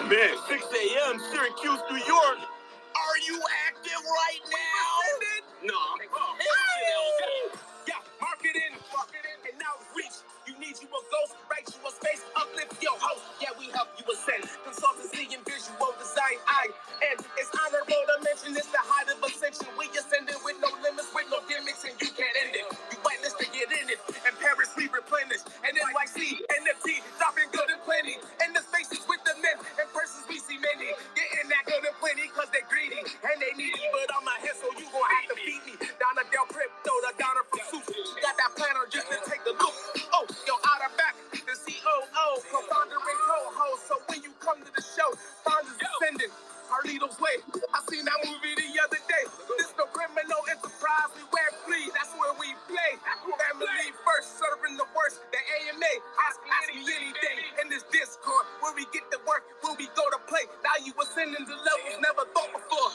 Man, 6 a.m. Syracuse, New York. Are you active right now? No. Yeah, marketing, and now it's reach. You need you a ghost, write you a space, uplift your host. Yeah, we help you ascend. Consultancy and visual design, and it's honorable to mention it's the height of ascension. We ascending with no limits, with no gimmicks, and you can't end it. You whitelist to get in it, and Paris we replenish, and NYC, NFT, dropping good and plenty. And the spaces with the men, and persons we see many. Getting that good and plenty, cause they greedy, and they needy. But I'm a head, so you gon' have to feed me. Down a Del Crypto, the Donna from Suits. She got that planner just to take a look. Oh, yo, out of back, the COO, co-founder and co-host. So when you come to the show, founders descending, Carlito's Way. I seen that movie the other day. This no criminal enterprise, we wear fleas, that's where we play. Family first, serving the worst. The AMA, ask me anything. In this Discord, where we get to work, where we go to play. Now you ascending to levels never thought before.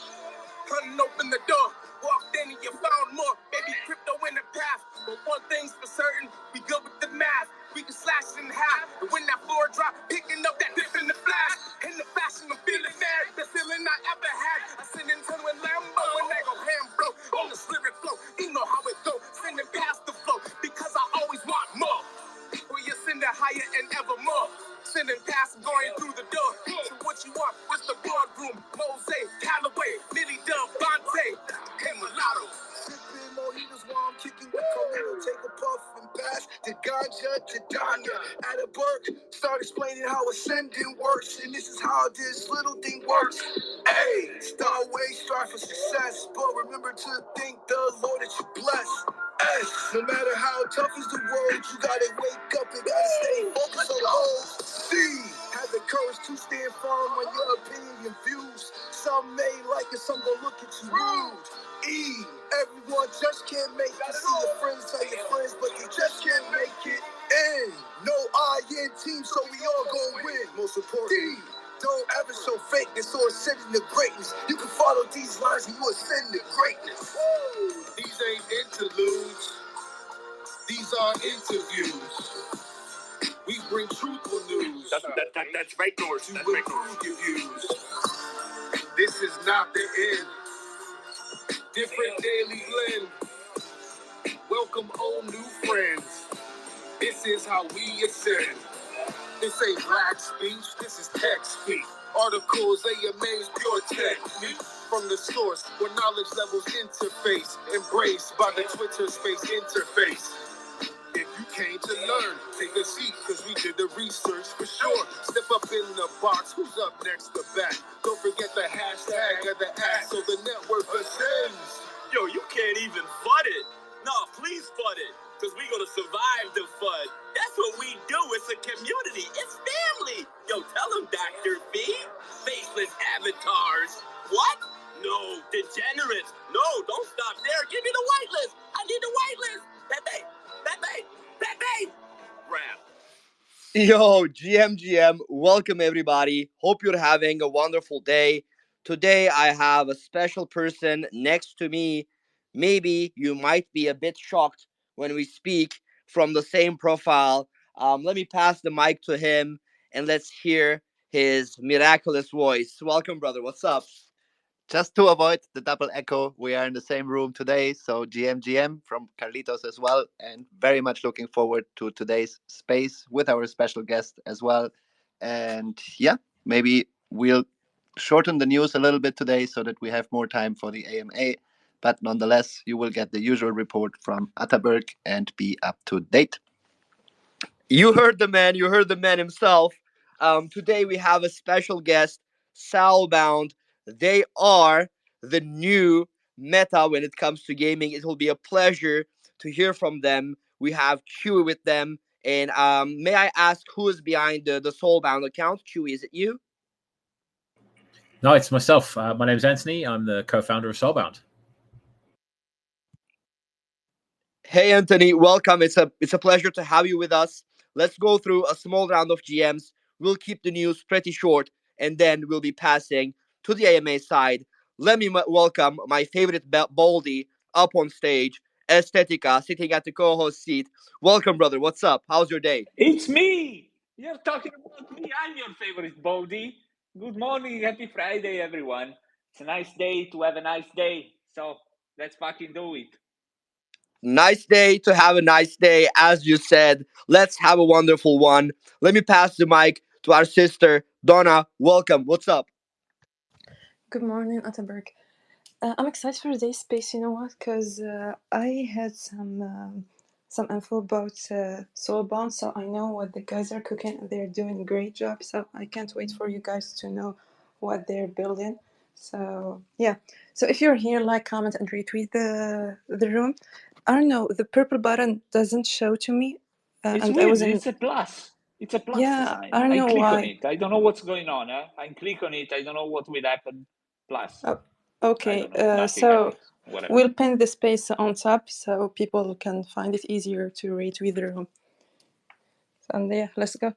Cutting open the door, walked in and you found more. Baby, crypto in the path. But one thing's for certain, we good with the math. We can slash it in half. And when that floor drop, picking up that dip in the flash. In the fashion, I'm feeling mad. The feeling I ever had. I send into a Lambo and I go ham bro. On the lyric flow, you know how it go. Sending past the flow, because I always want more. Or you send it higher and ever more. Sending past, going through the door. So what you want? What's the boardroom? Mose, Callaway, Millie Dub, Bonte, and Mulatto. Sipping mojitos while I'm kicking with Carlito. Take a puff and pass to Ganja to Danya. At a Burke, start explaining how ascending works. And this is how this little thing works. Hey, start way, strive for success. But remember to thank the Lord that you bless. No matter how tough is the road, you gotta wake up and gotta stay focused on goals. C, have the courage to stand firm on your opinion and views. Some may like it, some gon' look at you rude. E, everyone just can't make it. See your friends tell your friends, but they just can't make it. N, no I in team, so we all gon' win. Most important. D, don't ever show fakeness or ascending to greatness. You can follow these lines and you ascend to greatness. These ain't interludes. These are interviews. We bring truthful news. That's right, Norse. That's right, Norse. Your views. This is not the end. Different daily blend. Welcome all new friends. This is how we ascend. This ain't black speech, this is tech speak. Articles, AMA's pure technique. From the source, where knowledge levels interface. Embraced by the Twitter space interface. If you came to learn, take a seat, cause we did the research for sure. Step up in the box, who's up next to back? Don't forget the hashtag of the act, so the network ascends. Yo, you can't even FUD it. No, please FUD it, cause we gonna survive the FUD. That's what we do, it's a community, it's family. Yo, tell them, Dr. B. Faceless avatars. What? No, degenerates. No, don't stop there, give me the whitelist. I need the whitelist. Pepe. Rap. Yo, GM, welcome everybody. Hope you're having a wonderful day. Today I have a special person next to me. Maybe you might be a bit shocked when we speak from the same profile. Let me pass the mic to him and let's hear his miraculous voice. Welcome, brother. What's up? Just to avoid the double echo, we are in the same room today. So GM from Carlitos as well. And very much looking forward to today's space with our special guest as well. And yeah, maybe we'll shorten the news a little bit today so that we have more time for the AMA. But nonetheless, you will get the usual report from Ataberg and be up to date. You heard the man. You heard the man himself. Today we have a special guest, Salbound. They are the new meta when it comes to gaming. It will be a pleasure to hear from them. We have Chewy with them. And may I ask who is behind the Soulbound account? Chewy, is it you? No, it's myself. My name is Anthony. I'm the co-founder of Soulbound. Hey, Anthony, welcome. It's a pleasure to have you with us. Let's go through a small round of GMs. We'll keep the news pretty short, and then we'll be passing to the AMA side. Let me welcome my favorite Baldy up on stage, Estetica, sitting at the co-host seat. Welcome, brother. What's up? How's your day? It's me. You're talking about me. I'm your favorite Baldy. Good morning. Happy Friday, everyone. It's a nice day to have a nice day. So let's fucking do it. Nice day to have a nice day, as you said. Let's have a wonderful one. Let me pass the mic to our sister, Donna. Welcome. What's up? Good morning, Atterberg. I'm excited for today's space. You know what? Because I had some info about Soulbound, so I know what the guys are cooking. They're doing a great job. So I can't wait for you guys to know what they're building. So yeah. So if you're here, like, comment, and retweet the room. I don't know. The purple button doesn't show to me, It's and I weird. was in. It's a plus. It's a plus Yeah, sign. I don't I know click on why. it. I don't know what's going on. I click on it. I don't know what will happen. Plus. Oh, I okay. don't know. Nothing So. happens. Whatever. We'll pin the space on top so people can find it easier to retweet the room. And yeah, let's go.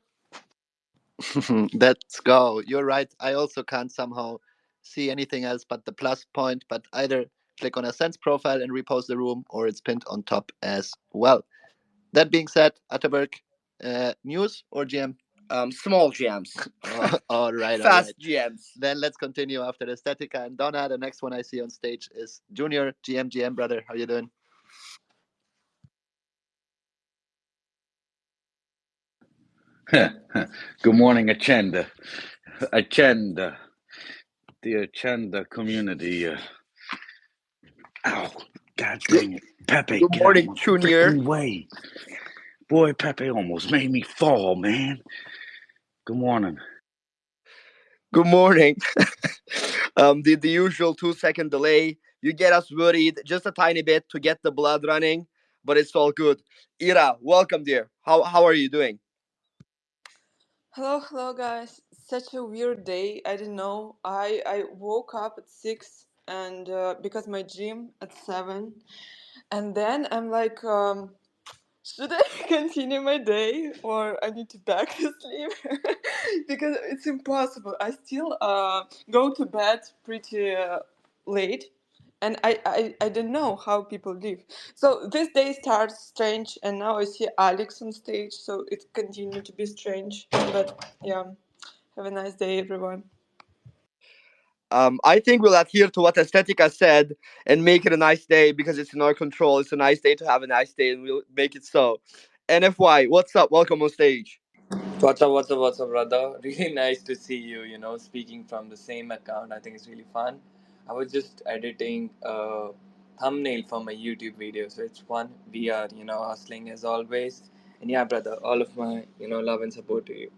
Let's go. You're right. I also can't somehow see anything else but the plus point, but either click on Ascent's profile and repost the room, or it's pinned on top as well. That being said, Atterberg, news or GM? Small GMs. All right. Fast GMs. Then let's continue after the Estetica and Donna. The next one I see on stage is Junior. GM, brother. How you doing? Good morning, Achenda. The Achenda community. Ow, god dang it. Pepe, Good get morning, out of my Junior. freaking way. Boy, Pepe almost made me fall, man. Good morning. Good morning. The usual 2-second delay. You get us worried just a tiny bit to get the blood running, but it's all good. Ira, welcome, dear. How are you doing? Hello, guys. Such a weird day. I didn't know. I woke up at 6 and because my gym at 7, and then I'm like, should I continue my day or I need to back to sleep? Because it's impossible. I still go to bed pretty late, and I don't know how people live. So this day starts strange, and now I see Alex on stage, so it continued to be strange. But yeah, have a nice day, everyone. I think we'll adhere to what Estetica said and make it a nice day because it's in our control. It's a nice day to have a nice day, and we'll make it so. NFY, what's up? Welcome on stage. What's up, brother? Really nice to see you, speaking from the same account. I think it's really fun. I was just editing a thumbnail for my YouTube video, so it's fun. We are, hustling as always. And yeah, brother, all of my, love and support to you.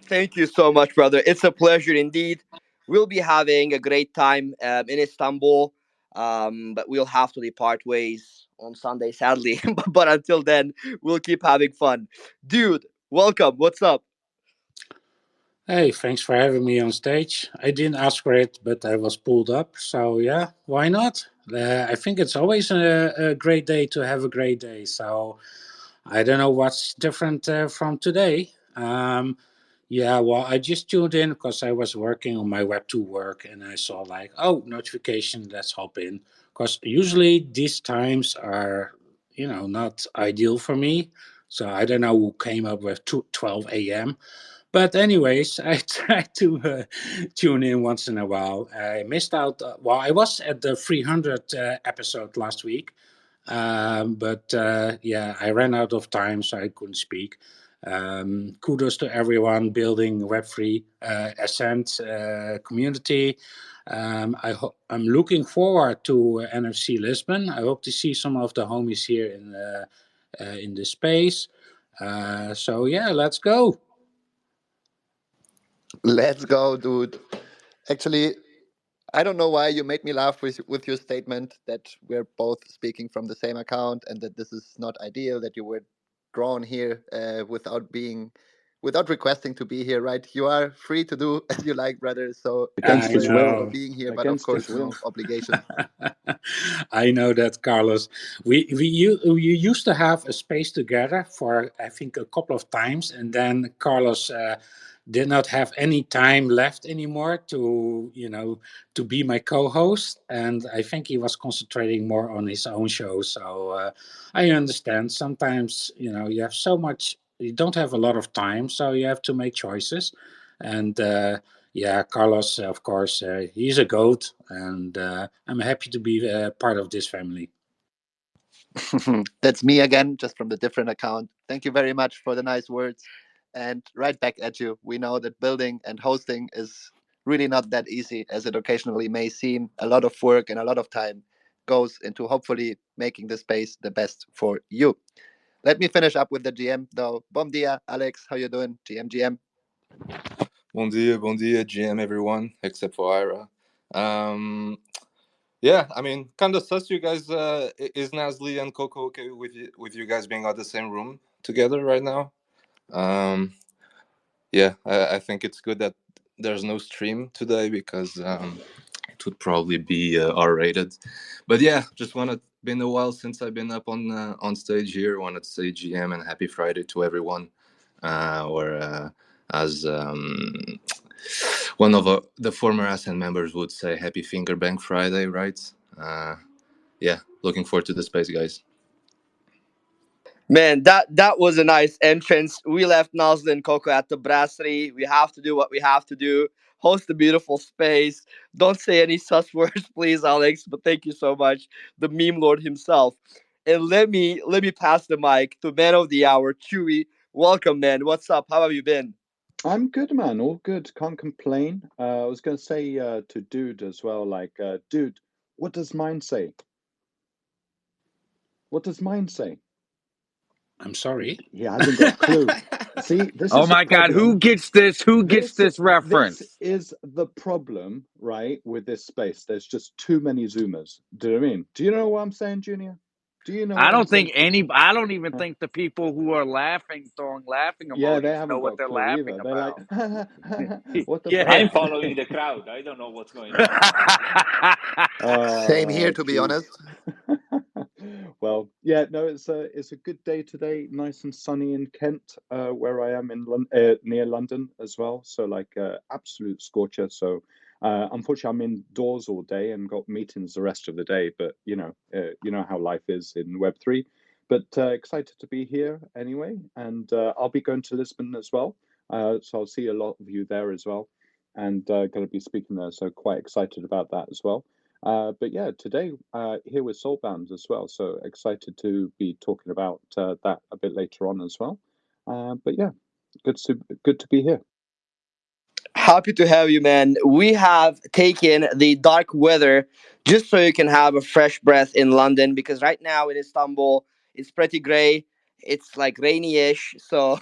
Thank you so much, brother. It's a pleasure indeed. We'll be having a great time in Istanbul, but we'll have to depart ways on Sunday, sadly. But until then, we'll keep having fun. Dude, welcome. What's up? Hey, thanks for having me on stage. I didn't ask for it, but I was pulled up. So yeah, why not? I think it's always a great day to have a great day. So I don't know what's different from today. Yeah, well, I just tuned in because I was working on my Web2 work and I saw like, oh, notification, let's hop in. Because usually these times are, not ideal for me. So I don't know who came up with 12 a.m. But anyways, I try to tune in once in a while. I missed out. I was at the 300 episode last week, but yeah, I ran out of time, so I couldn't speak. Kudos to everyone building Web3 Ascent community. I'm looking forward to NFC Lisbon. I hope to see some of the homies here in the space. So yeah, let's go. Let's go, dude. Actually, I don't know why you made me laugh with your statement that we're both speaking from the same account and that this is not ideal, that you were drawn here without requesting to be here, right? You are free to do as you like, brother. So thanks Against his will. for being here, but of Against course, his will. no obligation. I know that, Carlos. We used to have a space together for I think a couple of times, and then Carlos did not have any time left anymore to be my co-host, and I think he was concentrating more on his own show. So I understand. Sometimes you have so much, you don't have a lot of time, so you have to make choices. And yeah, Carlos, of course, he's a goat, and I'm happy to be part of this family. That's me again, just from the different account. Thank you very much for the nice words. And right back at you. We know that building and hosting is really not that easy as it occasionally may seem. A lot of work and a lot of time goes into hopefully making the space the best for you. Let me finish up with the GM though. Bom dia, Alex. How you doing? GM. Bom dia, GM everyone, except for Ira. Yeah, I mean, kind of sus you guys. Is Nasli and Coco okay with you guys being on the same room together right now? Yeah, I think it's good that there's no stream today because it would probably be R-rated. But yeah, just been a while since I've been up on stage here. Wanted to say GM and happy Friday to everyone. Or as one of the former Ascent members would say, happy Finger Bank Friday, right? Yeah, looking forward to the space, guys. Man, that was a nice entrance. We left Nasli and Coco at the brasserie. We have to do what we have to do. Host a beautiful space. Don't say any sus words, please, Alex. But thank you so much, the meme lord himself. And let me pass the mic to man of the hour, Chewy. Welcome, man. What's up? How have you been? I'm good, man. All good. Can't complain. I was going to say to Dude as well, like, Dude, what does mine say? What does mine say? I'm sorry. He hasn't got a clue. See, this Oh is my the God, problem. who gets this? Who gets this This reference? is the problem, right, with this space. There's just too many Zoomers. Do you know what I mean? Do you know what I'm saying, Junior? Do you know I what I'm don't think saying? I don't even Huh? think the people who are laughing, throwing laughing Yeah, they emojis, know haven't what got a they're clue laughing either. They're like, about. what the fuck? Yeah. I'm following the crowd. I don't know what's going on. Same here, Oh, to be jeez. honest. Well, yeah, no, it's a good day today. Nice and sunny in Kent, where I am in near London as well. So like absolute scorcher. So unfortunately, I'm indoors all day and got meetings the rest of the day. But you know how life is in Web3. But excited to be here anyway, and I'll be going to Lisbon as well. So I'll see a lot of you there as well, and going to be speaking there. So quite excited about that as well. But yeah, today here with Soulbound as well. So excited to be talking about that a bit later on as well. But yeah, good to be here. Happy to have you, man. We have taken the dark weather just so you can have a fresh breath in London because right now in Istanbul it's pretty gray. It's like rainy-ish, so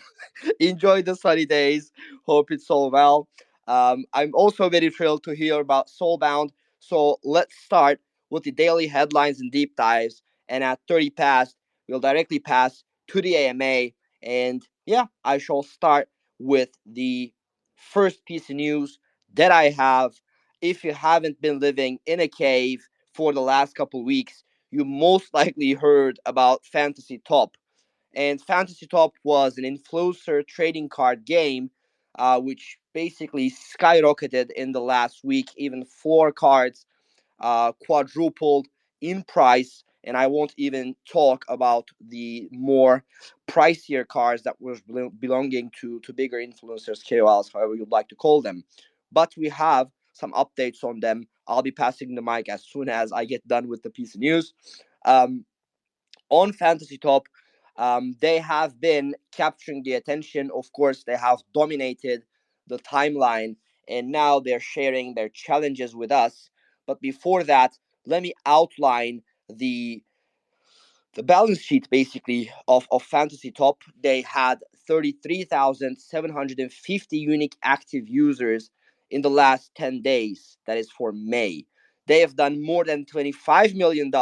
enjoy the sunny days. Hope it's all well. I'm also very thrilled to hear about Soulbound. So let's start with the daily headlines and deep dives. And at 30 past, we'll directly pass to the AMA. And yeah, I shall start with the first piece of news that I have. If you haven't been living in a cave for the last couple weeks, you most likely heard about Fantasy Top. And Fantasy Top was an influencer trading card game, which basically skyrocketed in the last week. Even four cards quadrupled in price. And I won't even talk about the more pricier cars that were belonging to bigger influencers, KOLs, however you'd like to call them. But we have some updates on them. I'll be passing the mic as soon as I get done with the piece of news. On Fantasy Top, they have been capturing the attention. Of course, they have dominated the timeline, and now they're sharing their challenges with us. But before that, let me outline the balance sheet basically of Fantasy Top. They had 33,750 unique active users in the last 10 days. That is for May. They have done more than $25 million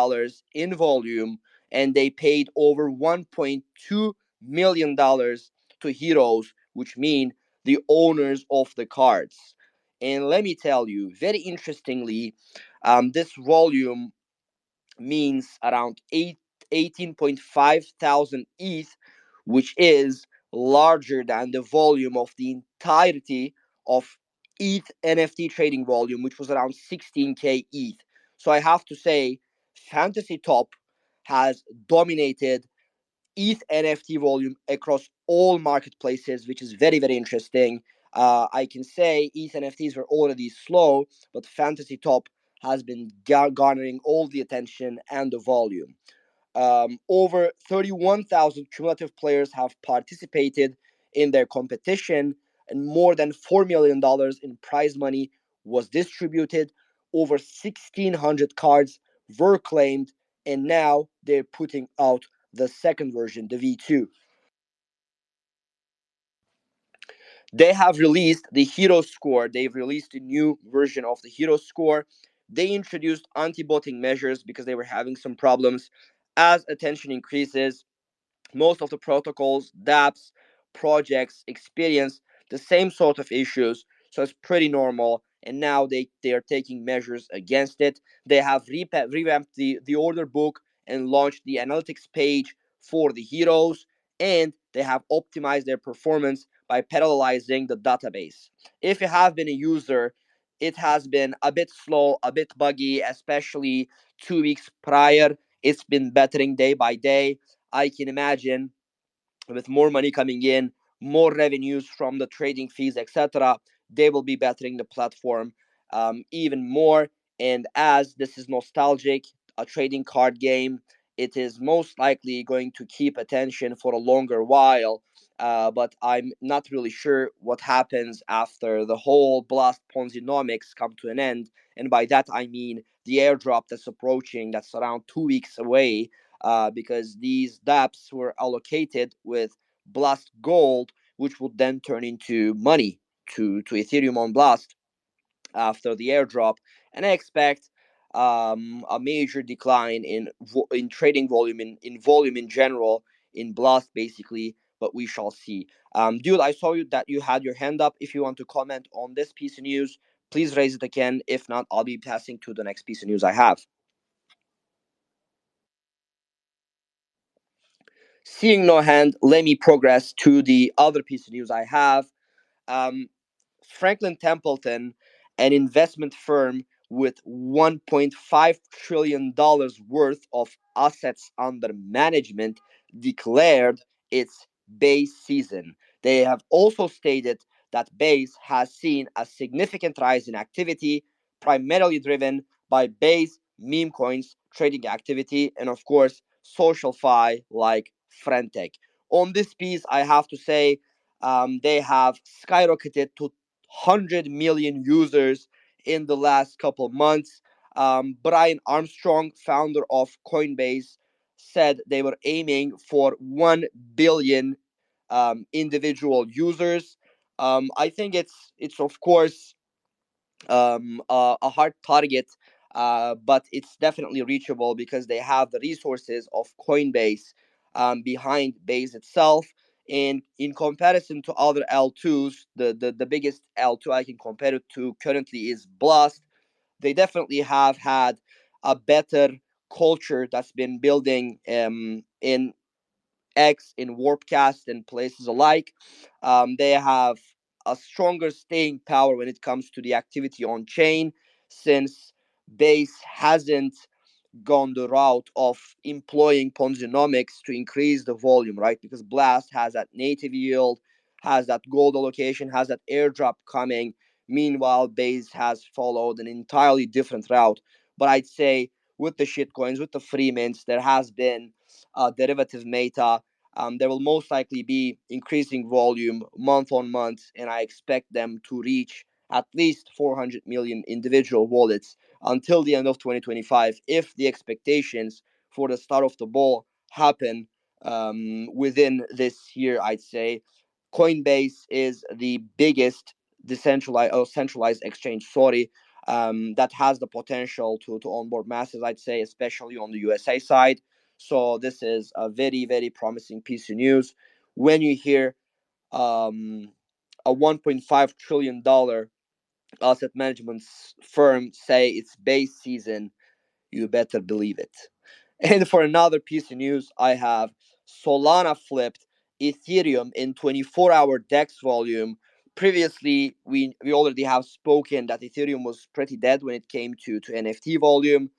in volume, and they paid over $1.2 million to heroes, which mean the owners of the cards. And let me tell you, very interestingly, this volume means around 18.5 thousand ETH, which is larger than the volume of the entirety of ETH NFT trading volume, which was around 16k ETH. So I have to say, Fantasy Top has dominated ETH NFT volume across all marketplaces, which is very, very interesting. I can say ETH NFTs were already slow, but Fantasy Top has been garnering all the attention and the volume. Over 31,000 cumulative players have participated in their competition, and more than $4 million in prize money was distributed. Over 1,600 cards were claimed, and now they're putting out the second version, the V2. They have released the Hero Score. They've released a new version of the Hero Score. They introduced anti-botting measures because they were having some problems. As attention increases, most of the protocols, dApps, projects experience the same sort of issues, so it's pretty normal. And now they are taking measures against it. They have revamped the order book and launched the analytics page for the heroes, and they have optimized their performance by parallelizing the database. If you have been a user, it has been a bit slow, a bit buggy, especially 2 weeks prior. It's been bettering day by day. I can imagine with more money coming in, more revenues from the trading fees, etc., they will be bettering the platform even more. And as this is nostalgic, a trading card game, it is most likely going to keep attention for a longer while. But I'm not really sure what happens after the whole Blast Ponzinomics come to an end. And by that, I mean the airdrop that's approaching, that's around 2 weeks away, because these dApps were allocated with Blast Gold, which would then turn into money to Ethereum on Blast after the airdrop. And I expect a major decline in trading volume, in volume in general, in Blast basically, but we shall see. Dude, I saw that you had your hand up. If you want to comment on this piece of news, please raise it again. If not, I'll be passing to the next piece of news I have. Seeing no hand, let me progress to the other piece of news I have. Um, Franklin Templeton, an investment firm with $1.5 trillion worth of assets under management, declared its Base season. They have also stated that Base has seen a significant rise in activity, primarily driven by Base meme coins trading activity, and of course, social fi like Frentech. On this piece, I have to say they have skyrocketed to 100 million users in the last couple months. Brian Armstrong, founder of Coinbase, said they were aiming for 1 billion individual users. I think it's of course a hard target, but it's definitely reachable because they have the resources of Coinbase behind Base itself. And in comparison to other L2s, the biggest L2 I can compare it to currently is Blast. They definitely have had a better culture that's been building in X, in Warpcast, and places alike. They have a stronger staying power when it comes to the activity on chain, since Base hasn't gone the route of employing Ponzinomics to increase the volume, right? Because Blast has that native yield, has that gold allocation, has that airdrop coming. Meanwhile, Base has followed an entirely different route. But I'd say with the shitcoins, with the free mints, there has been a derivative meta. There will most likely be increasing volume month on month, and I expect them to reach at least 400 million individual wallets until the end of 2025 if the expectations for the start of the ball happen within this year. I'd say Coinbase is the biggest decentralized or centralized exchange, that has the potential to onboard masses, I'd say, especially on the USA side. So this is a very, very promising piece of news. When you hear a $1.5 trillion asset management firm say it's Base season, you better believe it. And for another piece of news, I have Solana flipped Ethereum in 24-hour DEX volume. Previously, we already have spoken that Ethereum was pretty dead when it came to NFT volume.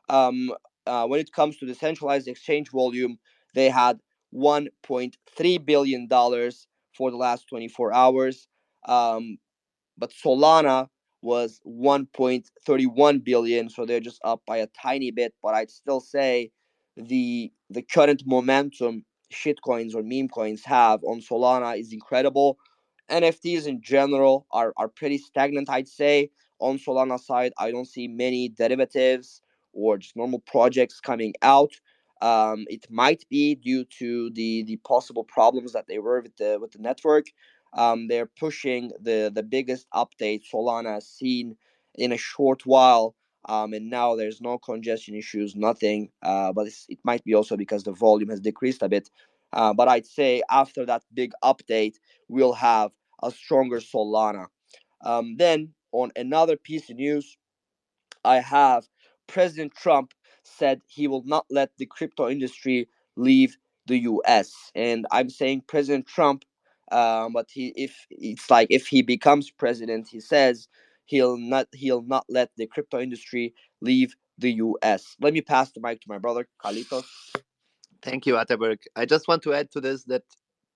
When it comes to decentralized exchange volume, they had $1.3 billion for the last 24 hours. But Solana was 1.31 billion, so they're just up by a tiny bit. But I'd still say the current momentum shitcoins or meme coins have on Solana is incredible. NFTs in general are pretty stagnant, I'd say. On Solana side, I don't see many derivatives or just normal projects coming out. It might be due to the possible problems that they were with the network. They're pushing the biggest update Solana has seen in a short while, and now there's no congestion issues, nothing. But it might be also because the volume has decreased a bit. But I'd say after that big update, we'll have a stronger Solana. Then on another piece of news, I have President Trump said he will not let the crypto industry leave the U.S. And I'm saying President Trump, but if he becomes president, he says he'll not let the crypto industry leave the U.S. Let me pass the mic to my brother Carlitos. Thank you, Atterberg. I just want to add to this that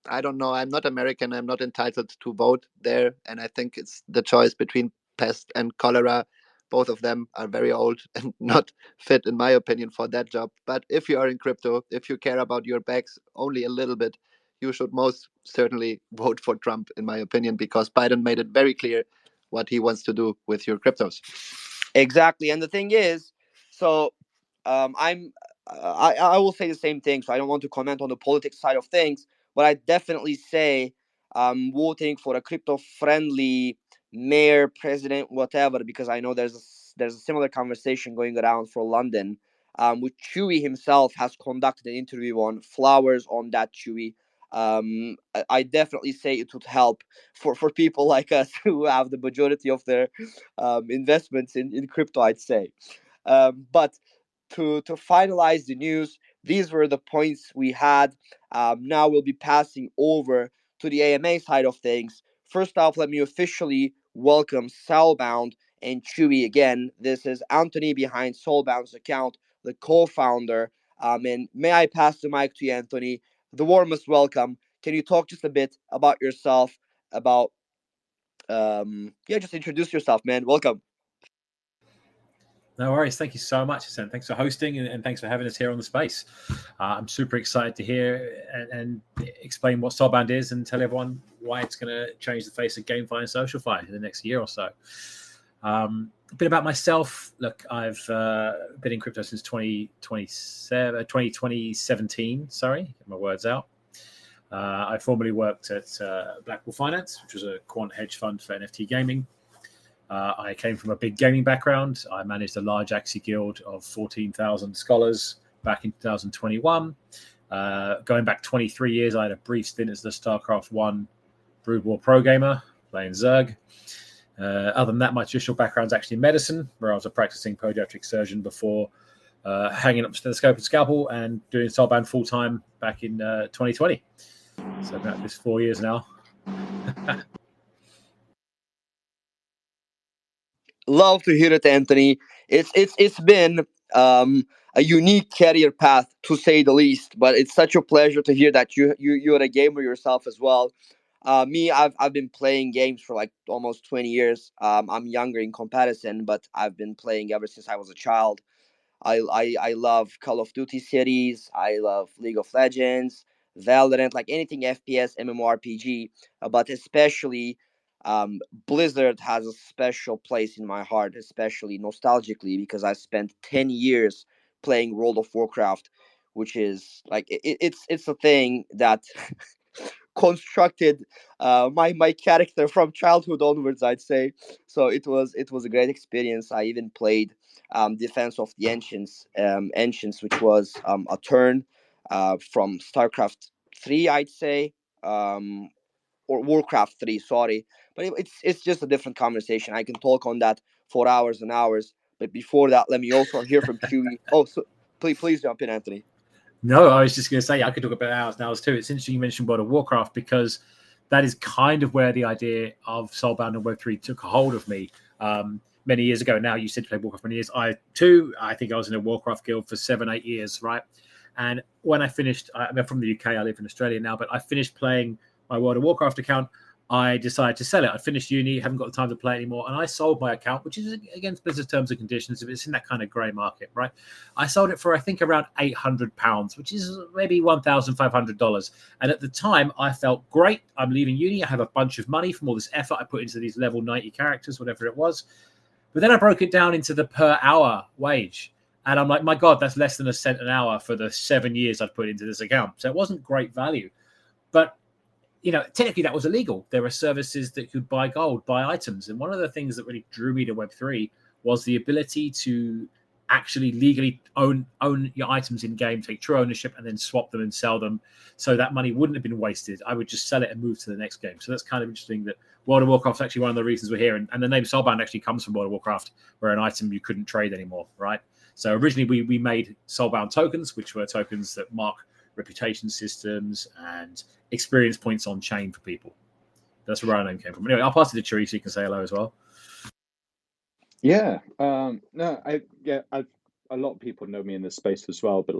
I don't know. I'm not American. I'm not entitled to vote there. And I think it's the choice between pest and cholera. Both of them are very old and not fit, in my opinion, for that job. But if you are in crypto, if you care about your bags only a little bit, you should most certainly vote for Trump, in my opinion, because Biden made it very clear what he wants to do with your cryptos. Exactly. And the thing is, so I will say the same thing. So I don't want to comment on the politics side of things, but I definitely say voting for a crypto friendly mayor, president, whatever, because I know there's a similar conversation going around for London, which Chewy himself has conducted an interview on. Flowers on that, Chewy. I definitely say it would help for people like us who have the majority of their investments in crypto, I'd say. But to finalize the news, these were the points we had. Now we'll be passing over to the AMA side of things. First off, let me officially welcome Soulbound and Chewy again. This is Anthony behind Soulbound's account, the co-founder. And may I pass the mic to you, Anthony? The warmest welcome. Can you talk just a bit about yourself? About just introduce yourself, man. Welcome. No worries. Thank you so much, Hassan. Thanks for hosting and thanks for having us here on the space. I'm super excited to hear and explain what Soulbound is and tell everyone why it's going to change the face of GameFi and SocialFi in the next year or so. A bit about myself. Look, I've been in crypto since 2017. Sorry, get my words out. I formerly worked at Blackwell Finance, which was a quant hedge fund for NFT gaming. I came from a big gaming background. I managed a large Axie guild of 14,000 scholars back in 2021. Going back 23 years, I had a brief stint as the StarCraft 1 Brood War pro gamer, playing Zerg. Other than that, my traditional background is actually medicine, where I was a practicing podiatric surgeon before hanging up stethoscope and scalpel and doing Soulbound full-time back in 2020. So I've been at this 4 years now. Love to hear it, Anthony. It's been a unique career path, to say the least. But it's such a pleasure to hear that you're a gamer yourself as well. Me, I've been playing games for like almost 20 years. I'm younger in comparison, but I've been playing ever since I was a child. I love Call of Duty series. I love League of Legends, Valorant, like anything FPS, MMORPG, but especially Blizzard has a special place in my heart, especially nostalgically, because I spent 10 years playing World of Warcraft, which is like it's a thing that constructed my character from childhood onwards, I'd say. So it was a great experience. I even played Defense of the Ancients, which was a turn from StarCraft 3, I'd say, or Warcraft 3, sorry. But it's just a different conversation. I can talk on that for hours and hours. But before that, let me also hear from Chewy. Oh, so please jump in, Anthony. No, I was just going to say I could talk about hours and hours too. It's interesting you mentioned World of Warcraft because that is kind of where the idea of Soulbound and Web3 took a hold of me many years ago. Now, you said to play Warcraft many years. I think I was in a Warcraft guild for 7-8 years, right? And when I finished, I'm from the UK, I live in Australia now, but I finished playing my World of Warcraft account. I decided to sell it. I finished uni, haven't got the time to play anymore, and I sold my account, which is against Blizzard's terms and conditions. If it's in that kind of grey market, right? I sold it for I think around £800, which is maybe $1,500. And at the time, I felt great. I'm leaving uni. I have a bunch of money from all this effort I put into these level 90 characters, whatever it was. But then I broke it down into the per hour wage. And I'm like, my God, that's less than a cent an hour for the 7 years I've put into this account. So it wasn't great value. But technically that was illegal. There are services that could buy gold, buy items. And one of the things that really drew me to Web3 was the ability to actually legally own your items in game, take true ownership, and then swap them and sell them. So that money wouldn't have been wasted. I would just sell it and move to the next game. So that's kind of interesting that World of Warcraft is actually one of the reasons we're here. And the name Soulbound actually comes from World of Warcraft, where an item you couldn't trade anymore, right? So originally we made Soulbound tokens, which were tokens that mark reputation systems and experience points on chain for people. That's where our name came from. Anyway, I'll pass it to Cherie so you can say hello as well. Yeah, no, a lot of people know me in this space as well, but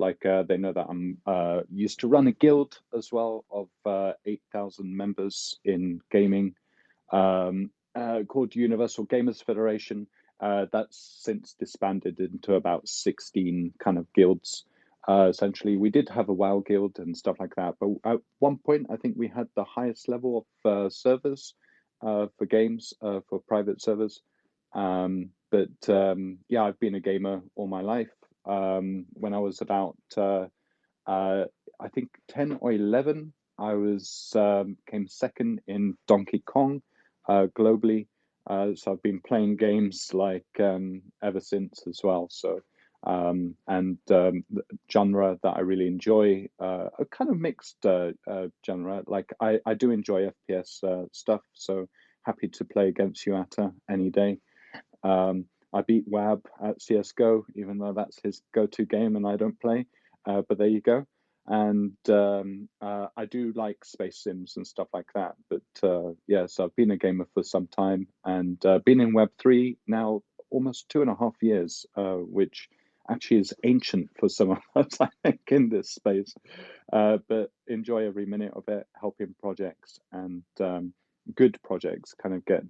they know that I'm used to run a guild as well of 8,000 members in gaming, called Universal Gamers Federation. That's since disbanded into about 16 kind of guilds. Essentially, we did have a WoW guild and stuff like that, but at one point, I think we had the highest level of servers for games, for private servers. But I've been a gamer all my life. When I was about, I think 10 or 11, I came second in Donkey Kong globally. So I've been playing games ever since as well. So the genre that I really enjoy, a kind of mixed genre. I do enjoy FPS stuff, so happy to play against you any day. I beat Wab at CSGO, even though that's his go-to game and I don't play. But there you go. And I do like space sims and stuff like that. But so I've been a gamer for some time and been in Web3 now almost 2.5 years, which actually is ancient for some of us, I think, in this space. But enjoy every minute of it, helping projects and good projects kind of get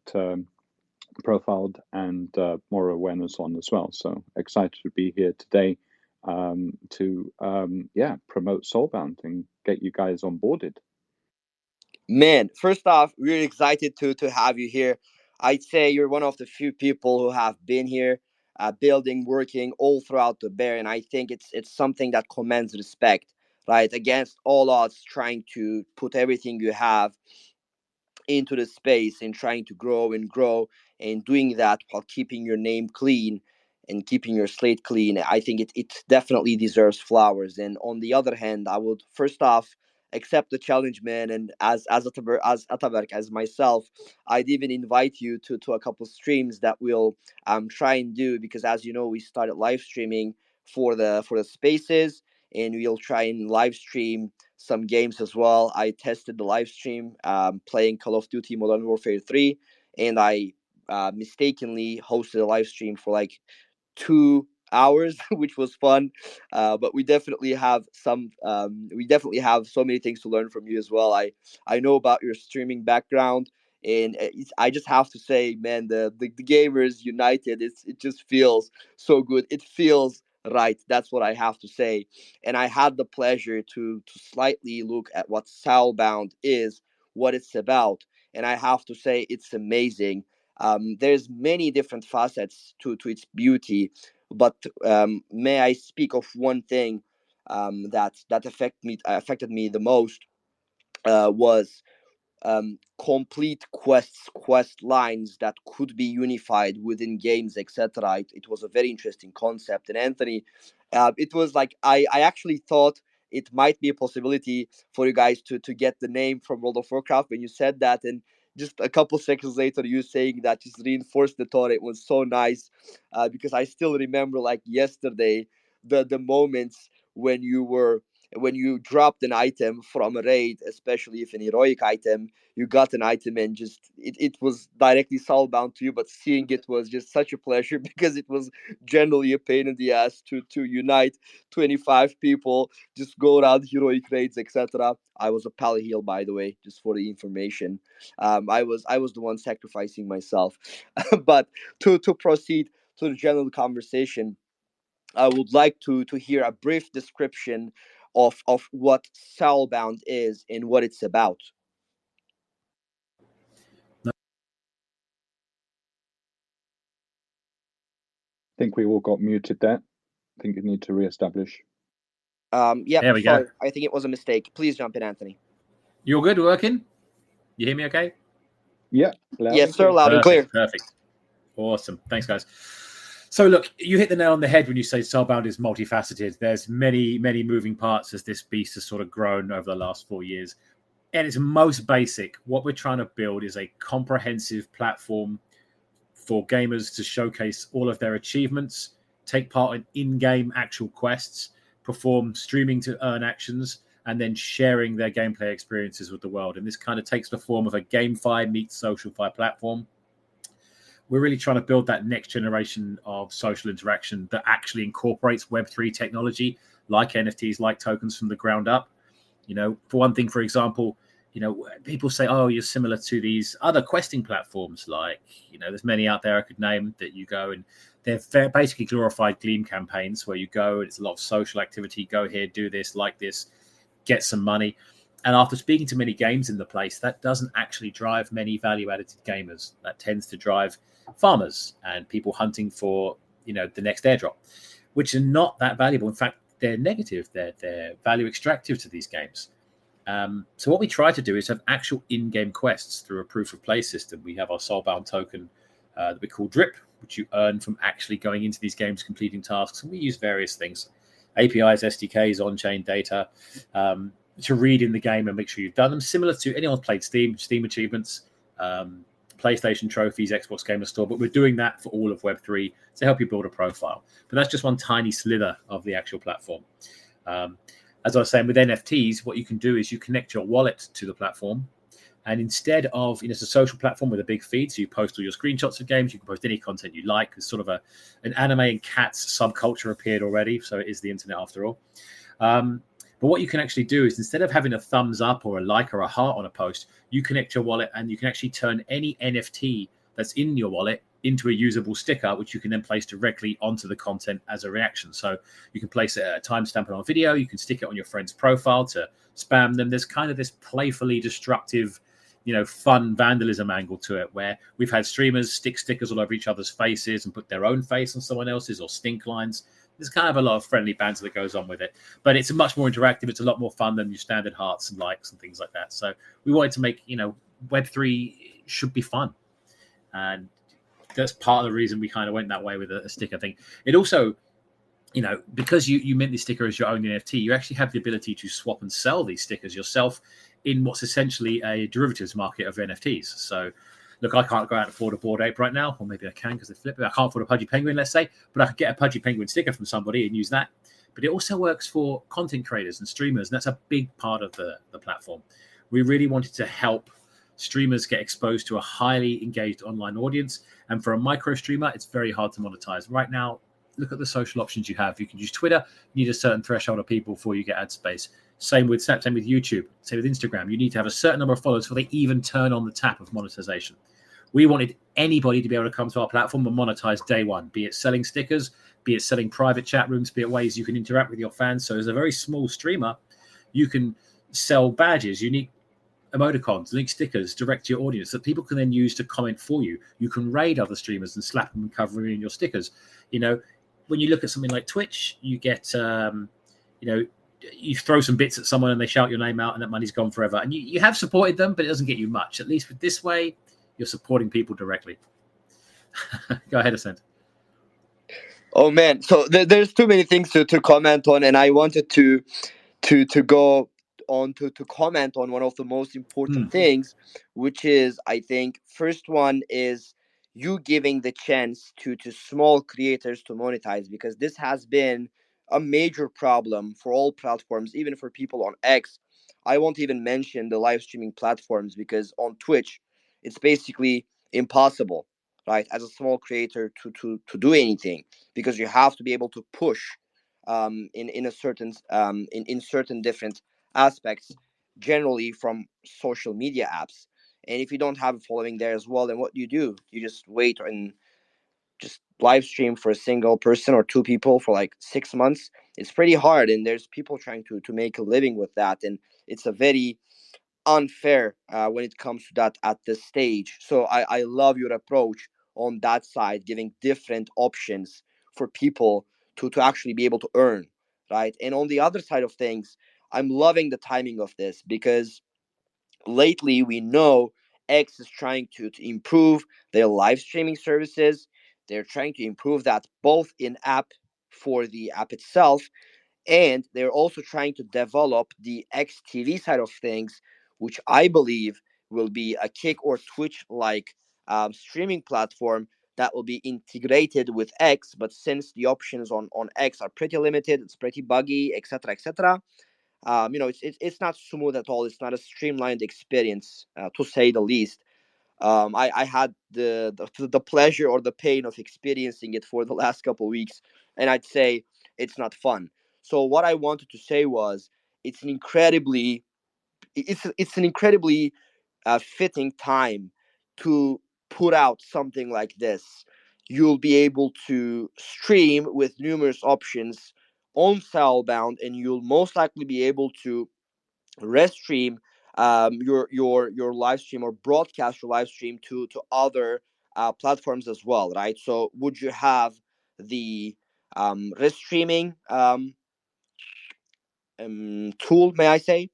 profiled and more awareness on as well. So excited to be here today to promote Soulbound and get you guys onboarded. Man, first off, we're excited to have you here. I'd say you're one of the few people who have been here, building, working all throughout the Bear, and I think it's something that commands respect, right? Against all odds, trying to put everything you have into the space and trying to grow and doing that while keeping your name clean and keeping your slate clean. I think it definitely deserves flowers. And on the other hand, I would first off accept the challenge, man. And as Ataberk, as myself, I'd even invite you to a couple streams that we'll try and do, because as you know, we started live streaming for the spaces, and we'll try and live stream some games as well. I tested the live stream playing Call of Duty Modern Warfare 3, and I mistakenly hosted a live stream for 2 hours, which was fun. But we definitely have so many things to learn from you as well. I know about your streaming background, and I just have to say, man, the gamers united. It just feels so good. It feels right. That's what I have to say. And I had the pleasure to slightly look at what Soulbound is, what it's about, and I have to say it's amazing. There's many different facets to its beauty, but may I speak of one thing that affected me the most, was complete quest lines that could be unified within games, etc. It was a very interesting concept. And Anthony, it was I actually thought it might be a possibility for you guys to get the name from World of Warcraft when you said that, and just a couple seconds later you saying that just reinforced the thought. It was so nice, because I still remember yesterday the moments when you were when you dropped an item from a raid, especially if an heroic item, you got an item and just it was directly soulbound to you, but seeing it was just such a pleasure because it was generally a pain in the ass to unite 25 people, just go around heroic raids, etc. I was a pally heal, by the way, just for the information. I was the one sacrificing myself. But to proceed to the general conversation, I would like to hear a brief description of what Soulbound is and what it's about. I think we all got muted there. I think you need to reestablish. Yeah, There we sorry. go. I think it was a mistake. Please jump in, Anthony. You're good, working? You hear me okay? Yeah, loud Yes, and sir, clear. loud and clear. Perfect. Awesome. Thanks, guys. So, look, you hit the nail on the head when you say Soulbound is multifaceted. There's many, many moving parts as this beast has sort of grown over the last 4 years. At its most basic, what we're trying to build is a comprehensive platform for gamers to showcase all of their achievements, take part in in-game actual quests, perform streaming to earn actions, and then sharing their gameplay experiences with the world. And this kind of takes the form of a GameFi meets SocialFi platform. We're really trying to build that next generation of social interaction that actually incorporates Web3 technology, like NFTs, like tokens, from the ground up. You know, for one thing, for example, you know, people say, oh, you're similar to these other questing platforms. Like, you know, there's many out there I could name that you go and they're basically glorified Gleam campaigns where you go and it's a lot of social activity. Go here, do this, like this, get some money. And after speaking to many games in the place, that doesn't actually drive many value-added gamers. That tends to drive farmers and people hunting for, you know, the next airdrop, which are not that valuable. In fact, they're negative. They're value extractive to these games. So what we try to do is have actual in-game quests through a proof of play system. We have our Soulbound token that we call Drip, which you earn from actually going into these games, completing tasks. And we use various things, APIs, SDKs, on-chain data, to read in the game and make sure you've done them. Similar to anyone played Steam achievements, PlayStation trophies, Xbox Gamer Store, but we're doing that for all of Web3 to help you build a profile. But that's just one tiny slither of the actual platform. As I was saying, with NFTs, what you can do is you connect your wallet to the platform. And instead of, you know, it's a social platform with a big feed, so you post all your screenshots of games, you can post any content you like. There's sort of an anime and cats subculture appeared already, so it is the internet after all. But what you can actually do is instead of having a thumbs up or a like or a heart on a post, you connect your wallet and you can actually turn any NFT that's in your wallet into a usable sticker, which you can then place directly onto the content as a reaction. So you can place a timestamp on a video, you can stick it on your friend's profile to spam them. There's kind of this playfully destructive, you know, fun vandalism angle to it, where we've had streamers stick stickers all over each other's faces and put their own face on someone else's, or stink lines. There's kind of a lot of friendly banter that goes on with it, but it's much more interactive. It's a lot more fun than your standard hearts and likes and things like that. So we wanted to make, you know, Web3 should be fun. And that's part of the reason we kind of went that way with a sticker thing. It also, you know, because you mint this sticker as your own NFT, you actually have the ability to swap and sell these stickers yourself in what's essentially a derivatives market of NFTs. So look, I can't go out and afford a Bored Ape right now, or maybe I can because they flip it. I can't afford a Pudgy Penguin, let's say, but I could get a Pudgy Penguin sticker from somebody and use that. But it also works for content creators and streamers, and that's a big part of the platform. We really wanted to help streamers get exposed to a highly engaged online audience. And for a micro streamer, it's very hard to monetize. Right now, look at the social options you have. You can use Twitter. You need a certain threshold of people before you get ad space. Same with Snap, same with YouTube, same with Instagram. You need to have a certain number of followers before they even turn on the tap of monetization. We wanted anybody to be able to come to our platform and monetize day one, be it selling stickers, be it selling private chat rooms, be it ways you can interact with your fans. So as a very small streamer, you can sell badges, unique emoticons, unique stickers direct to your audience that people can then use to comment for you. You can raid other streamers and slap them and cover in your stickers. You know, when you look at something like Twitch, you get, you know, you throw some bits at someone and they shout your name out and that money's gone forever. And you have supported them, but it doesn't get you much. At least with this way, you're supporting people directly. Go ahead, Ascent. Oh man, so there's too many things to comment on, and I wanted to go on to comment on one of the most important things, which is, I think, first one is you giving the chance to small creators to monetize, because this has been a major problem for all platforms, even for people on X. I won't even mention the live streaming platforms because on Twitch, it's basically impossible, right? As a small creator to do anything because you have to be able to push in a certain in certain different aspects, generally from social media apps. And if you don't have a following there as well, then what do? You just wait and just live stream for a single person or two people for like 6 months. It's pretty hard, and there's people trying to make a living with that, and it's a very unfair when it comes to that at this stage. So I love your approach on that side, giving different options for people to actually be able to earn, right? And on the other side of things, I'm loving the timing of this because lately we know X is trying to improve their live streaming services. They're trying to improve that both in app for the app itself, and they're also trying to develop the XTV side of things, which I believe will be a Kick or Twitch like streaming platform that will be integrated with X. But since the options on X are pretty limited, it's pretty buggy, etc., etc. It's not smooth at all. It's not a streamlined experience, to say the least. I had the pleasure or the pain of experiencing it for the last couple of weeks, and I'd say it's not fun. So what I wanted to say was, it's an incredibly it's an incredibly fitting time to put out something like this. You'll be able to stream with numerous options on Soulbound, and you'll most likely be able to restream your live stream or broadcast your live stream to other platforms as well, right? So would you have the restreaming tool, may I say?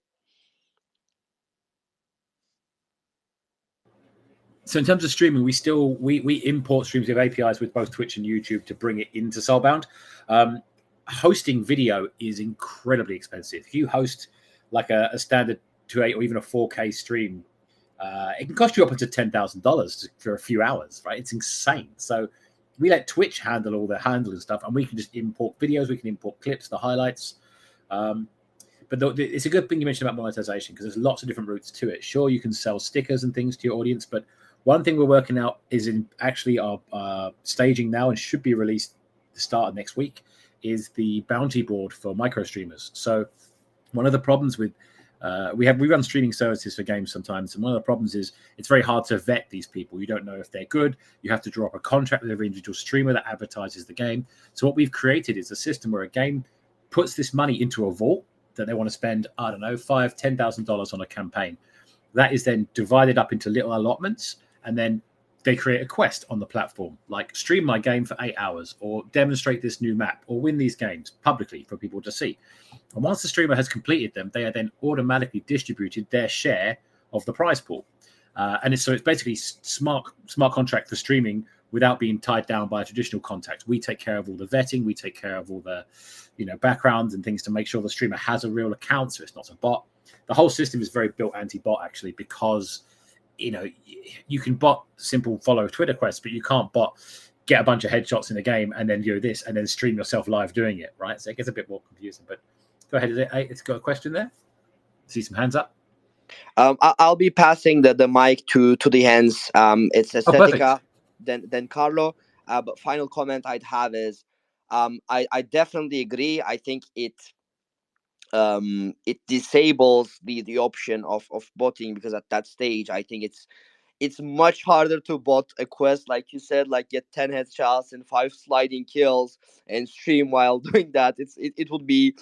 So in terms of streaming, we import streams with APIs with both Twitch and YouTube to bring it into Soulbound. Hosting video is incredibly expensive. If you host like a standard 2.8 or even a 4K stream, it can cost you up to $10,000 for a few hours, right? It's insane. So we let Twitch handle all the handling stuff, and we can just import videos, we can import clips, the highlights. But it's a good thing you mentioned about monetization because there's lots of different routes to it. Sure, you can sell stickers and things to your audience, but one thing we're working out is in actually our staging now and should be released the start of next week is the bounty board for micro streamers. So one of the problems with we run streaming services for games sometimes, and one of the problems is it's very hard to vet these people. You don't know if they're good. You have to draw up a contract with every individual streamer that advertises the game. So what we've created is a system where a game puts this money into a vault that they want to spend, I don't know, $5,000, $10,000 on a campaign. That is then divided up into little allotments, and then they create a quest on the platform, like stream my game for 8 hours, or demonstrate this new map, or win these games publicly for people to see. And once the streamer has completed them, they are then automatically distributed their share of the prize pool. And it's basically smart contract for streaming without being tied down by a traditional contract. We take care of all the vetting, we take care of all the backgrounds and things to make sure the streamer has a real account, so it's not a bot. The whole system is very built anti-bot actually, because you can bot simple follow Twitter quests, but you can't bot get a bunch of headshots in the game and then do this and then stream yourself live doing it, right? So it gets a bit more confusing. But go ahead, it's got a question there. See some hands up. I'll be passing the mic to the hands. It's Estetica, then Carlo. But final comment I'd have is, I definitely agree. I think it disables the option of botting, because at that stage I think it's much harder to bot a quest, like you said, like get 10 headshots and 5 sliding kills and stream while doing that. It would be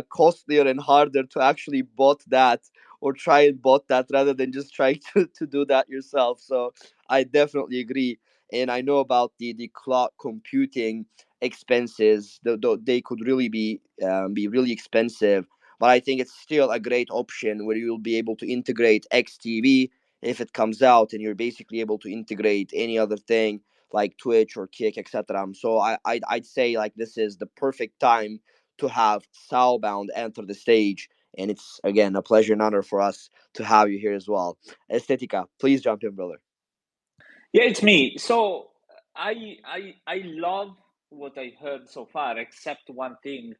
costlier and harder to actually bot that, or try and bot that, rather than just trying to do that yourself. So I definitely agree. And I know about the cloud computing expenses. They could really be really expensive. But I think it's still a great option where you'll be able to integrate XTV if it comes out, and you're basically able to integrate any other thing like Twitch or Kick, etc. So I'd say like this is the perfect time to have Soulbound enter the stage, and it's again a pleasure and honor for us to have you here as well. Estetica, please jump in, brother. Yeah, it's me. So I love what I heard so far, except one thing.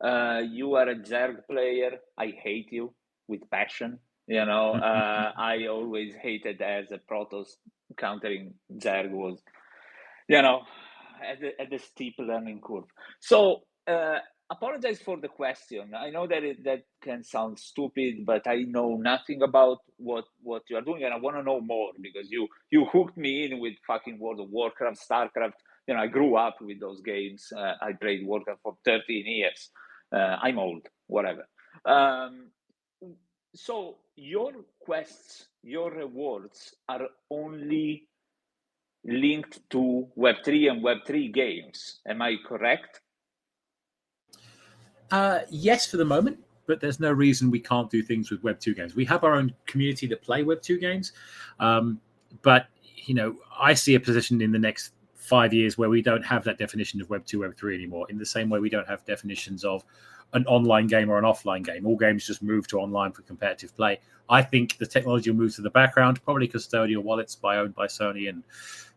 You are a Zerg player. I hate you with passion. You know, I always hated as a Protoss countering Zerg was, you know, at the steep learning curve. So apologize for the question. I know that that can sound stupid, but I know nothing about what you are doing, and I want to know more because you hooked me in with fucking World of Warcraft, StarCraft. You know, I grew up with those games. I played Warcraft for 13 years. I'm old, whatever. So your quests, your rewards are only linked to Web3 and Web3 games. Am I correct? Yes, for the moment, but there's no reason we can't do things with Web 2 games. We have our own community that play Web 2 games, but you know, I see a position in the next 5 years where we don't have that definition of Web 2, Web 3 anymore. In the same way, we don't have definitions of an online game or an offline game. All games just move to online for competitive play. I think the technology will move to the background, probably custodial wallets owned by Sony and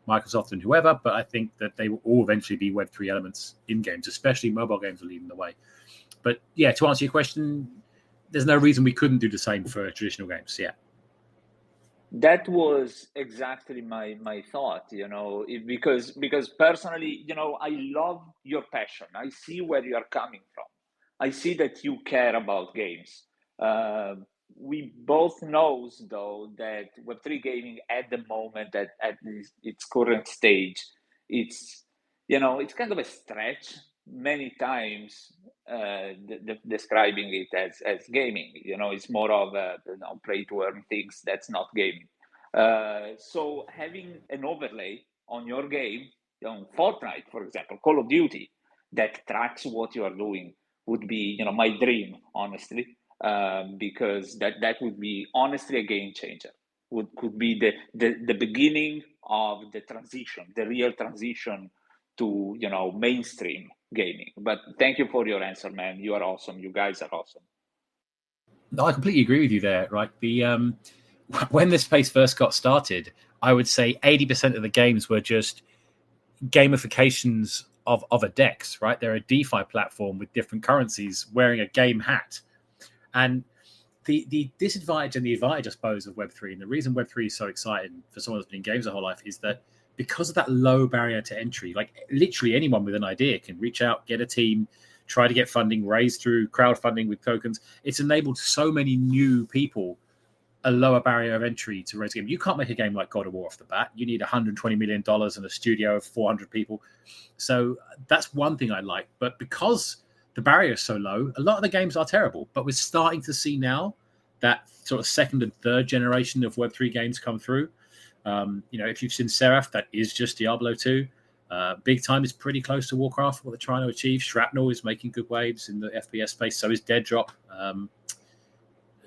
Microsoft and whoever, but I think that they will all eventually be Web3 elements in games, especially mobile games are leading the way. But yeah, to answer your question, there's no reason we couldn't do the same for traditional games. Yeah. That was exactly my thought, you know, because personally, you know, I love your passion. I see where you are coming from. I see that you care about games. We both knows though that Web3 gaming at the moment, at its current stage, it's, you know, it's kind of a stretch many times, describing it as gaming. You know, it's more of a, you know, play to earn things. That's not gaming. So having an overlay on your game, on Fortnite, for example, Call of Duty, that tracks what you are doing would be, you know, my dream, honestly, because that would be honestly a game changer. Could be the beginning of the transition, the real transition to, you know, mainstream gaming. But thank you for your answer, man. You are awesome. You guys are awesome. No, I completely agree with you there. Right, the when this space first got started, I would say 80% of the games were just gamifications of a DEX. Right, they're a DeFi platform with different currencies wearing a game hat, and the disadvantage and the advantage, I suppose, of Web3, and the reason Web3 is so exciting for someone that's been in games their whole life is that because of that low barrier to entry, like literally anyone with an idea can reach out, get a team, try to get funding, raise through crowdfunding with tokens. It's enabled so many new people a lower barrier of entry to raise a game. You can't make a game like God of War off the bat. You need $120 million and a studio of 400 people. So that's one thing I like. But because the barrier is so low, a lot of the games are terrible. But we're starting to see now that sort of second and third generation of Web3 games come through. You know, if you've seen Seraph, that is just Diablo 2. Big Time is pretty close to Warcraft, what they're trying to achieve. Shrapnel is making good waves in the FPS space. So is Dead Drop.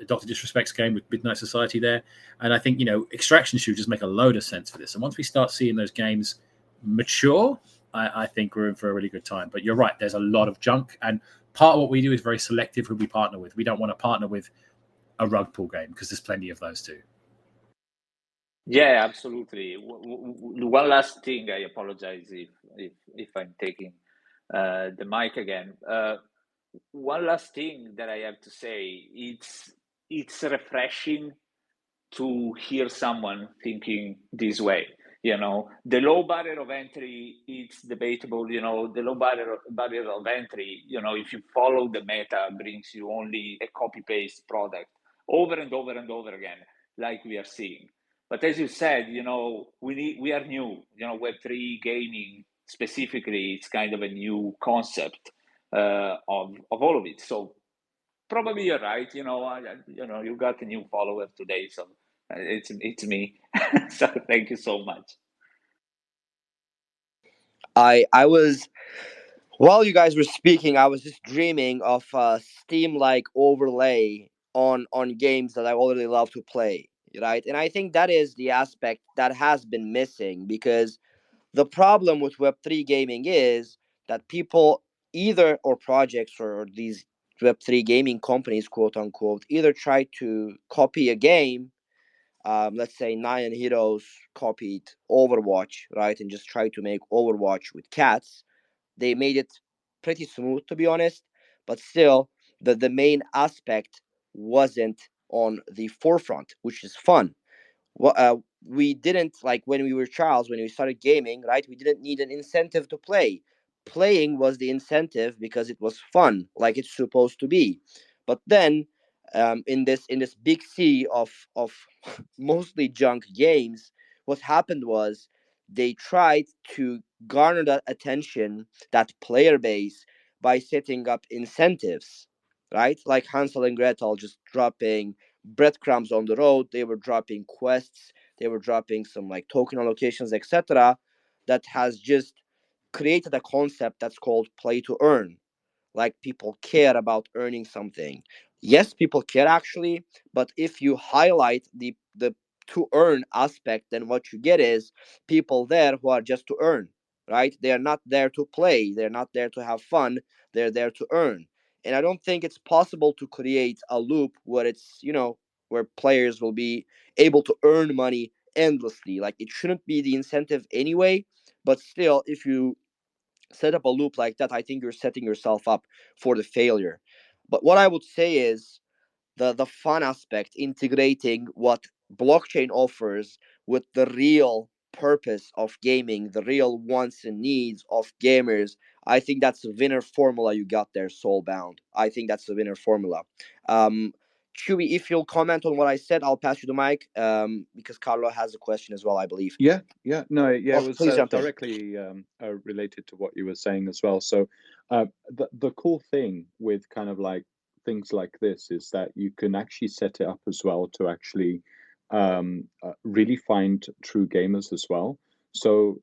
Dr. Disrespect's game with Midnight Society there. And I think, you know, extraction shooters make a load of sense for this. And once we start seeing those games mature, I think we're in for a really good time. But you're right, there's a lot of junk. And part of what we do is very selective who we partner with. We don't want to partner with a rug pull game because there's plenty of those too. Yeah, absolutely. One last thing, I apologize if I'm taking the mic again. One last thing that I have to say, it's refreshing to hear someone thinking this way. You know, the low barrier of entry, it's debatable. You know, the low barrier of entry, you know, if you follow the meta, brings you only a copy-paste product over and over and over again, like we are seeing. But as you said, you know, we are new. You know, Web3 gaming specifically, it's kind of a new concept of all of it. So probably you're right. You know, you got a new follower today, so it's me. So thank you so much. I was while you guys were speaking, I was just dreaming of a Steam-like overlay on games that I already love to play, right? And I think that is the aspect that has been missing because the problem with Web3 gaming is that people either or projects or these Web3 gaming companies, quote unquote, either try to copy a game. Let's say Nine Heroes copied Overwatch, right, and just try to make Overwatch with cats. They made it pretty smooth, to be honest, but still the main aspect wasn't on the forefront, which is fun. We didn't, like when we were childs, when we started gaming, right? We didn't need an incentive to play. Playing was the incentive because it was fun, like it's supposed to be. But then, in this big sea of mostly junk games, what happened was they tried to garner that attention, that player base, by setting up incentives, right? Like Hansel and Gretel just dropping breadcrumbs on the road. They were dropping quests. They were dropping some like token allocations, etc. That has just created a concept that's called play to earn. Like people care about earning something. Yes, people care actually, but if you highlight the to earn aspect, then what you get is people there who are just to earn, right? They are not there to play. They're not there to have fun. They're there to earn. And I don't think it's possible to create a loop where it's, where players will be able to earn money endlessly. Like it shouldn't be the incentive anyway, but still, if you set up a loop like that, I think you're setting yourself up for the failure. But what I would say is the fun aspect, integrating what blockchain offers with the real purpose of gaming, the real wants and needs of gamers. I think that's a winner formula you got there, Soulbound. I think that's a winner formula. Um, Chewy, if you'll comment on what I said, I'll pass you the mic, because Carlo has a question as well, I believe. No, it Oh, was please jump in. directly related to what you were saying as well. So, the cool thing with kind of like things like this is that you can actually set it up as well to actually really find true gamers as well. So,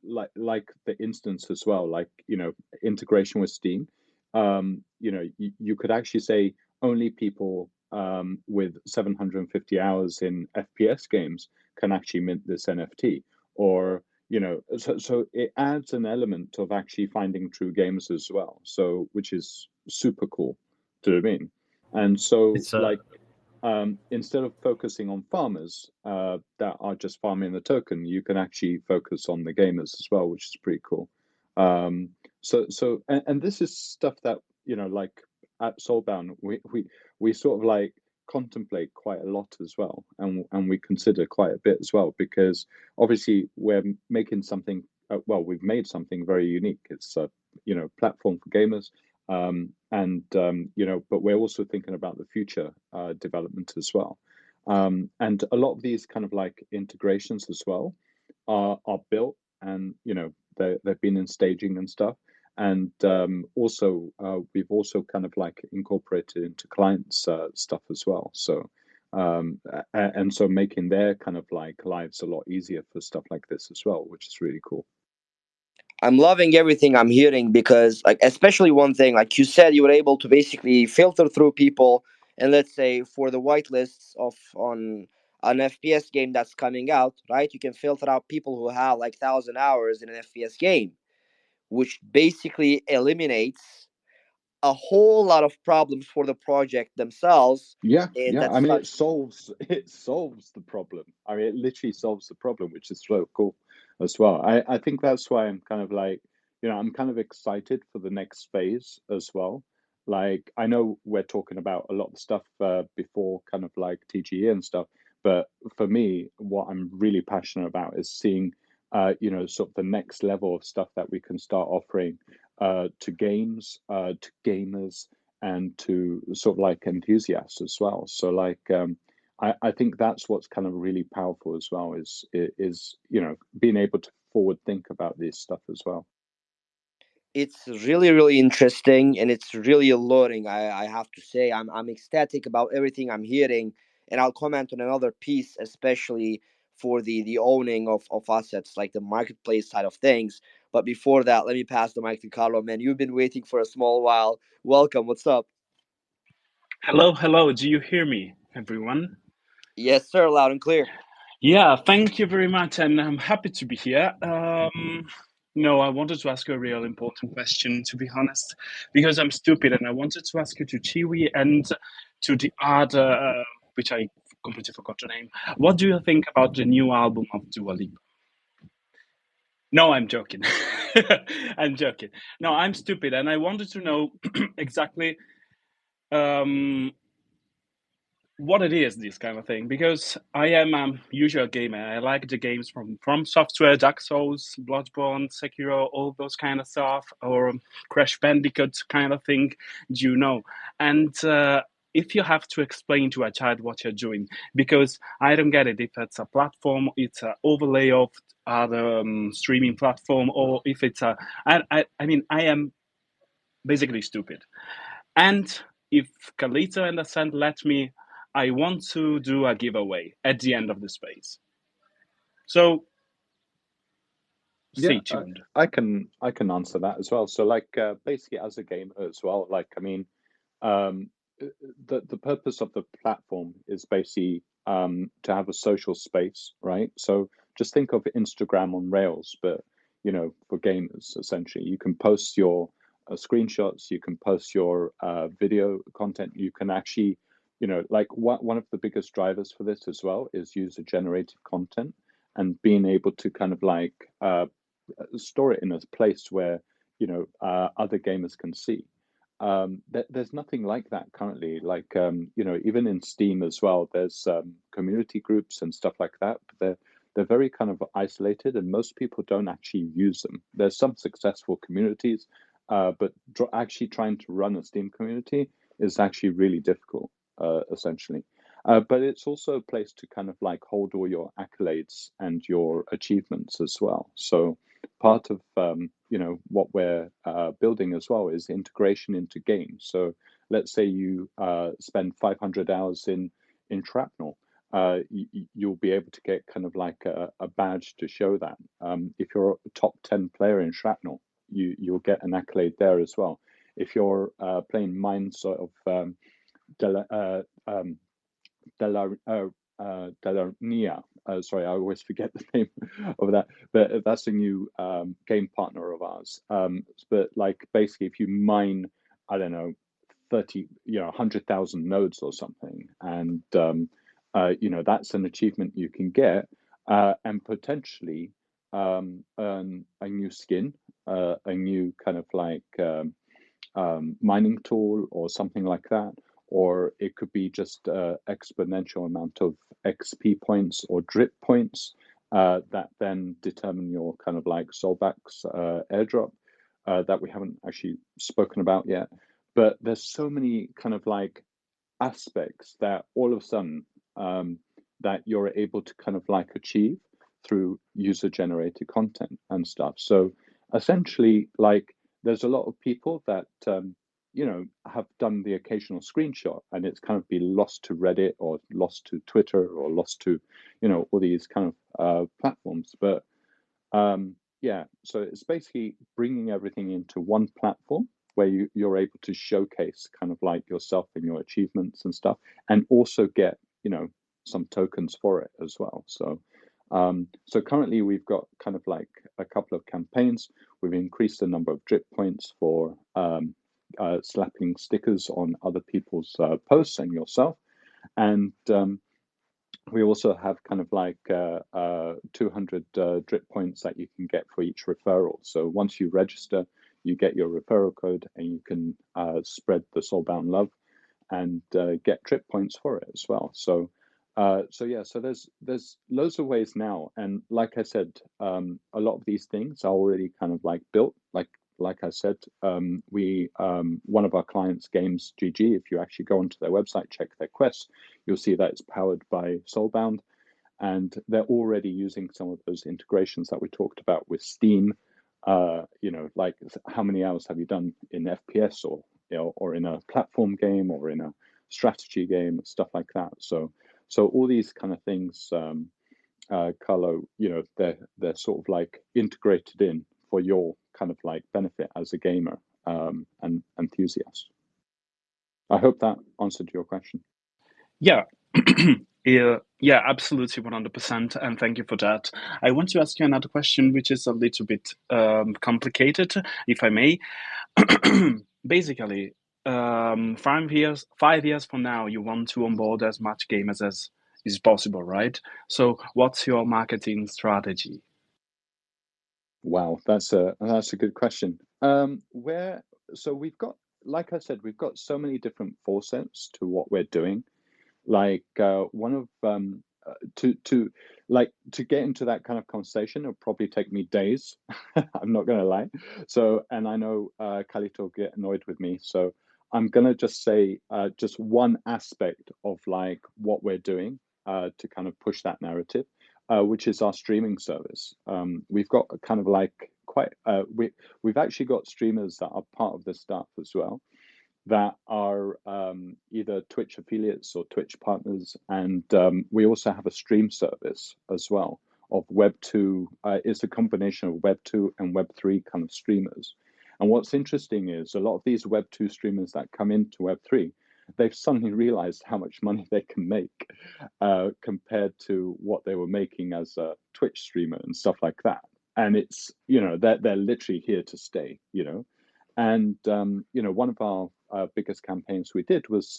like the instance as well, like integration with Steam. You could actually say only people with 750 hours in FPS games can actually mint this NFT, or so it adds an element of actually finding true gamers as well. So which is super cool. Do you know what I mean? And so It's like instead of focusing on farmers that are just farming the token, you can actually focus on the gamers as well, which is pretty cool. And this is stuff that like at Soulbound, we sort of like contemplate quite a lot as well, and we consider quite a bit as well, because obviously we're making something. Well, we've made something very unique. It's a platform for gamers. But we're also thinking about the future development as well. And a lot of these kind of like integrations as well are built, and they've been in staging and stuff. And also we've also kind of like incorporated into clients stuff as well. So and so making their kind of like lives a lot easier for stuff like this as well, which is really cool. I'm loving everything I'm hearing, because, like, especially one thing, like you said, you were able to basically filter through people, and let's say for the whitelists of on an FPS game that's coming out, right? You can filter out people who have like 1,000 hours in an FPS game, which basically eliminates a whole lot of problems for the project themselves. Yeah. And I that's mean, such. it solves the problem. I mean, it literally solves the problem, which is so cool as well. I think that's why I'm kind of like, I'm kind of excited for the next phase as well. Like, I know we're talking about a lot of stuff before kind of like TGE and stuff, but for me, what I'm really passionate about is seeing, sort of the next level of stuff that we can start offering to games, to gamers, and to sort of like enthusiasts as well. So like I think that's what's kind of really powerful as well, is being able to forward think about this stuff as well. It's really, really interesting, and it's really alluring. I have to say, I'm ecstatic about everything I'm hearing, and I'll comment on another piece, especially for the owning of assets, like the marketplace side of things. But before that, let me pass the mic to Carlo. Man, you've been waiting for a small while. Welcome. What's up? Hello. Do you hear me, everyone? Yes, sir. Loud and clear. Yeah, thank you very much, and I'm happy to be here. No, I wanted to ask a real important question, to be honest, because I'm stupid, and I wanted to ask you to Chiwi and to the other, which I completely forgot the name. What do you think about the new album of Dua Lipa? No, I'm joking. I'm joking. No, I'm stupid, and I wanted to know exactly what it is, this kind of thing, because I am a usual gamer. I like the games from Software, Dark Souls, Bloodborne, Sekiro, all those kind of stuff, or Crash Bandicoot kind of thing, do you know? And if you have to explain to a child what you're doing, because I don't get it if it's a platform, it's an overlay of other streaming platform, or if it's a... I mean, I am basically stupid. And if Carlito and Ascent let me, I want to do a giveaway at the end of the space. So stay tuned. I can answer that as well. So like basically as a gamer as well, like I mean, the purpose of the platform is basically to have a social space, right? So just think of Instagram on Rails, but you know, for gamers essentially, you can post your screenshots, you can post your video content, you can actually, you know, like one of the biggest drivers for this as well is user generated content and being able to kind of like store it in a place where you know other gamers can see. There's nothing like that currently. Like you know, even in Steam as well, there's community groups and stuff like that. But they're very kind of isolated, and most people don't actually use them. There's some successful communities, but actually trying to run a Steam community is actually really difficult, essentially. But it's also a place to kind of like hold all your accolades and your achievements as well. So part of you know what we're building as well is integration into games. So let's say you spend 500 hours in Shrapnel, you'll be able to get kind of like a badge to show that. If you're a top 10 player in Shrapnel, you'll get an accolade there as well. If you're playing Mines of Delarnia. Sorry, I always forget the name of that, but that's a new game partner of ours. But like basically, if you mine, I don't know, 100,000 nodes or something, and you know that's an achievement you can get, and potentially earn a new skin, a new kind of like mining tool or something like that. Or it could be just exponential amount of XP points or drip points that then determine your kind of like Soulbacks airdrop that we haven't actually spoken about yet. But there's so many kind of like aspects that all of a sudden that you're able to kind of like achieve through user generated content and stuff. So essentially, like there's a lot of people that you know, have done the occasional screenshot and it's kind of been lost to Reddit or lost to Twitter or lost to, you know, all these kind of platforms. But yeah, so it's basically bringing everything into one platform where you're able to showcase kind of like yourself and your achievements and stuff, and also get, you know, some tokens for it as well. So so currently we've got kind of like a couple of campaigns. We've increased the number of drip points for slapping stickers on other people's posts and yourself, and we also have kind of like 200 drip points that you can get for each referral. So once you register, you get your referral code and you can spread the Soulbound love and get drip points for it as well. So so yeah, so there's loads of ways now, and like I said, a lot of these things are already kind of like built. Like I said, we one of our clients, Games GG, if you actually go onto their website, check their quests, you'll see that it's powered by Soulbound, and they're already using some of those integrations that we talked about with Steam. You know, like how many hours have you done in FPS or, you know, or in a platform game or in a strategy game, stuff like that. So all these kind of things, Carlo, you know, they're sort of like integrated in for your kind of like benefit as a gamer and enthusiast. I hope that answered your question. Yeah. Yeah, absolutely, 100%, and thank you for that. I want to ask you another question, which is a little bit complicated, if I may. Basically, 5 years from now, you want to onboard as much gamers as is possible, right? So, what's your marketing strategy? Wow, that's a good question. Where so we've got, like I said, we've got so many different facets to what we're doing. Like one of to like to get into that kind of conversation, it'll probably take me days. I'm not gonna lie. So, and I know Khalid will get annoyed with me. So I'm gonna just say just one aspect of like what we're doing to kind of push that narrative, which is our streaming service. We've got a kind of like quite we've actually got streamers that are part of this stuff as well, that are either Twitch affiliates or Twitch partners. And we also have a stream service as well of Web2. It's a combination of Web2 and Web3 kind of streamers. And what's interesting is a lot of these Web2 streamers that come into Web3, they've suddenly realized how much money they can make compared to what they were making as a Twitch streamer and stuff like that. And it's, you know, they're literally here to stay, you know. And you know, one of our biggest campaigns we did was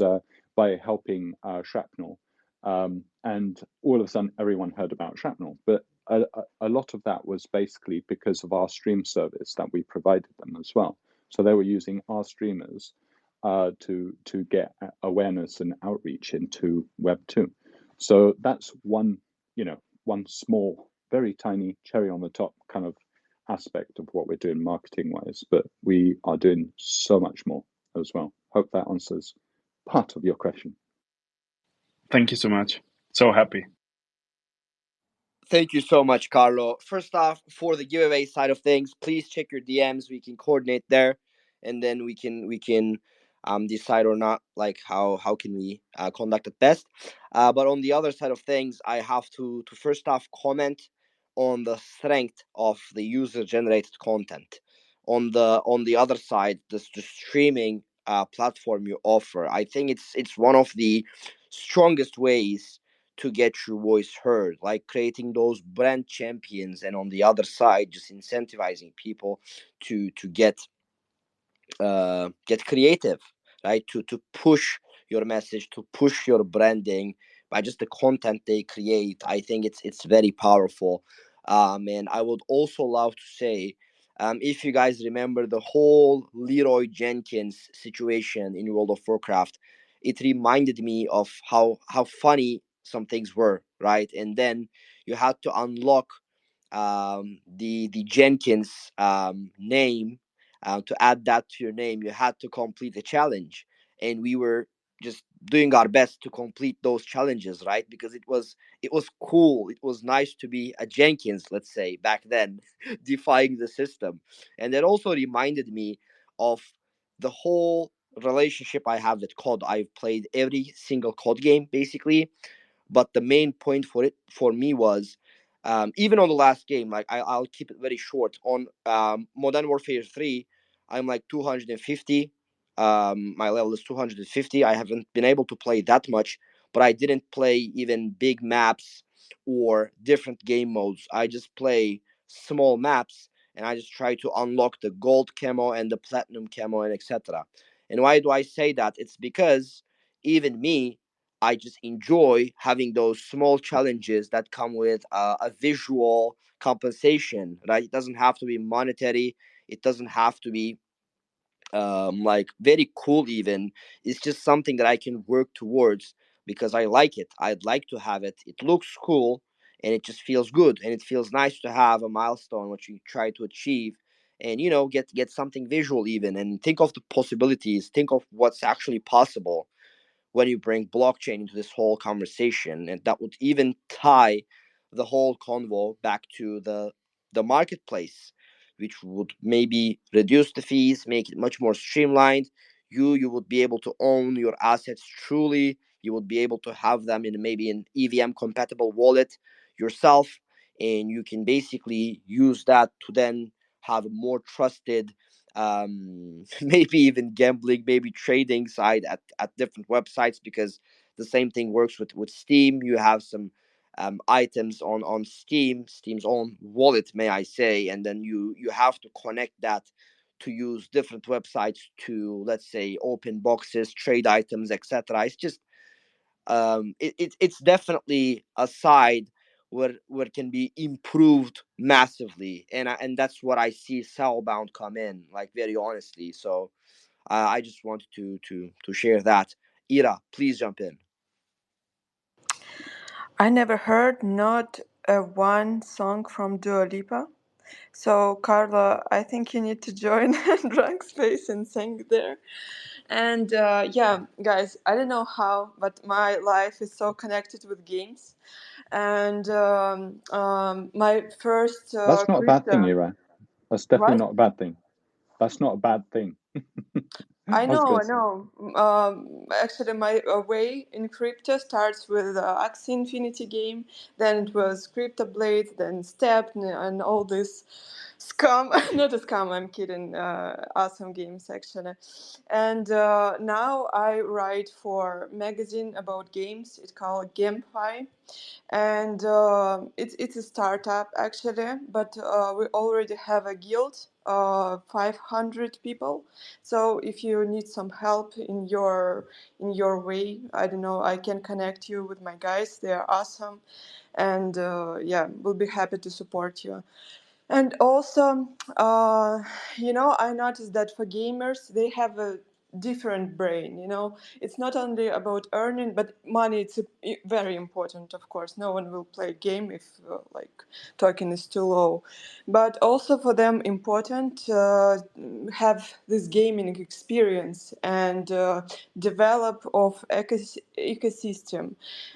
by helping Shrapnel, and all of a sudden everyone heard about Shrapnel. But a lot of that was basically because of our stream service that we provided them as well. So they were using our streamers to get awareness and outreach into Web2. So that's one, you know, one small, very tiny cherry on the top kind of aspect of what we're doing marketing wise, but we are doing so much more as well. Hope that answers part of your question. Thank you so much. So happy. Thank you so much, Carlo. First off, for the giveaway side of things, please check your DMs. We can coordinate there, and then we can decide or not, like how can we conduct it best. But on the other side of things, I have to first off comment on the strength of the user generated content. On the other side, the streaming platform you offer, I think it's one of the strongest ways to get your voice heard, like creating those brand champions, and on the other side, just incentivizing people to get creative, right? To push your message, to push your branding by just the content they create. I think it's very powerful. And I would also love to say, if you guys remember the whole Leroy Jenkins situation in World of Warcraft, it reminded me of how funny some things were, right? And then you had to unlock the Jenkins name. To add that to your name, you had to complete the challenge, and we were just doing our best to complete those challenges, right? Because it was cool. It was nice to be a Jenkins, let's say, back then, defying the system. And that also reminded me of the whole relationship I have with COD. I've played every single COD game basically, but the main point for it for me was, even on the last game, like I'll keep it very short. On Modern Warfare 3, I'm like 250. My level is 250. I haven't been able to play that much, but I didn't play even big maps or different game modes. I just play small maps, and I just try to unlock the gold camo and the platinum camo and etc. And why do I say that? It's because even me, I just enjoy having those small challenges that come with a visual compensation, right? It doesn't have to be monetary. It doesn't have to be like very cool even. It's just something that I can work towards because I like it. I'd like to have it. It looks cool, and it just feels good, and it feels nice to have a milestone which you try to achieve, and get something visual even, and think of the possibilities, think of what's actually possible when you bring blockchain into this whole conversation. And that would even tie the whole convo back to the marketplace, which would maybe reduce the fees, make it much more streamlined. You would be able to own your assets truly. You would be able to have them in maybe an EVM compatible wallet yourself, and you can basically use that to then have a more trusted, maybe even gambling, maybe trading side at different websites, because the same thing works with Steam. You have some items on Steam's own wallet, may I say, and then you have to connect that to use different websites to, let's say, open boxes, trade items, etc. It's just it's definitely a side where it can be improved massively, and that's what I see Cellbound come in, like, very honestly. So I just wanted to share that. Ira, please jump in. I never heard not one song from Dua Lipa. So, Carla, I think you need to join Drunk Space and sing there. And yeah, guys, I don't know how, but my life is so connected with games. And my first That's not a bad thing, crypto. Ira. That's definitely What? not a bad thing. That's not a bad thing. I I was know, going I to say. know. Actually, my way in crypto starts with Axie Infinity game. Then it was Crypto Blades, then Step, and all this scam. Not a scam, I'm kidding. Awesome games, actually. And now I write for magazine about games. It's called GameFi. And it's a startup actually, but we already have a guild, 500 people. So if you need some help in your way, I don't know, I can connect you with my guys. They are awesome, and yeah, we'll be happy to support you. And also, I noticed that for gamers, they have a different brain. It's not only about earning, but money. It's very important, of course. No one will play a game if like token is too low. But also for them, important have this gaming experience and develop of ecosystem,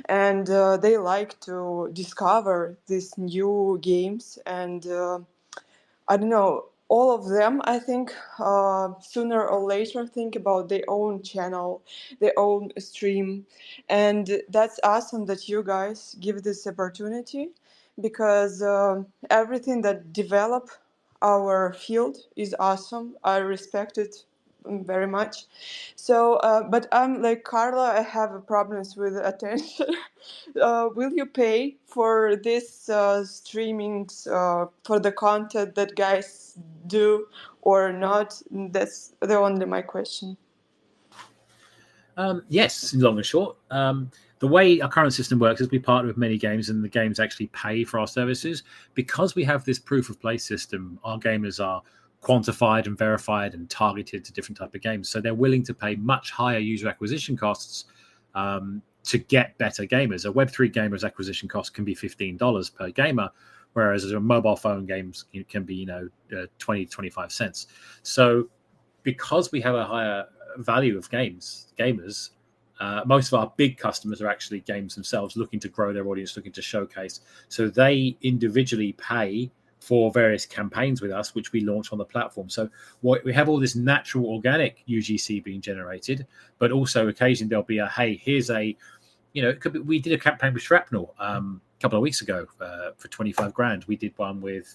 and they like to discover these new games and. I don't know, all of them, I think, sooner or later think about their own channel, their own stream. And that's awesome that you guys give this opportunity because everything that develop our field is awesome. I respect it very much. So, but I'm like Carla, I have problems with attention. Will you pay for this streamings for the content that guys do or not? That's the only my question. Yes, long and short. The way our current system works is we partner with many games, and the games actually pay for our services. Because we have this proof of play system, our gamers are quantified and verified and targeted to different type of games. So they're willing to pay much higher user acquisition costs to get better gamers. A Web3 gamer's acquisition cost can be $15 per gamer, whereas a mobile phone games can be 20, 25 cents. So because we have a higher value of gamers, most of our big customers are actually games themselves, looking to grow their audience, looking to showcase. So they individually pay for various campaigns with us, which we launch on the platform. So we have all this natural organic UGC being generated, but also occasionally there'll be here's a, it could be, we did a campaign with Shrapnel a couple of weeks ago for 25 grand. We did one with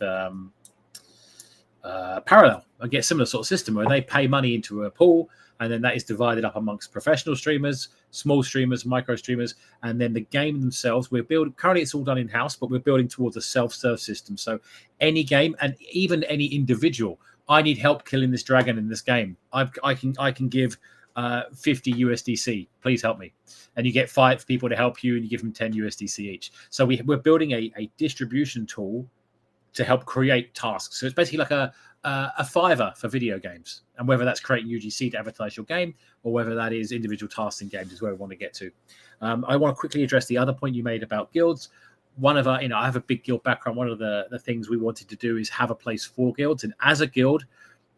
Parallel. I get a similar sort of system where they pay money into a pool, and then that is divided up amongst professional streamers, small streamers, micro streamers, and then the game themselves. Currently it's all done in house, but we're building towards a self-serve system. So any game, and even any individual, I need help killing this dragon in this game. I can give 50 USDC. Please help me. And you get 5 people to help you, and you give them 10 USDC each. So we're building a distribution tool to help create tasks. So it's basically like a Fiverr for video games, and whether that's creating UGC to advertise your game or whether that is individual tasks in games is where we want to get to. I want to quickly address the other point you made about guilds. One of our, I have a big guild background. One of the things we wanted to do is have a place for guilds, and as a guild,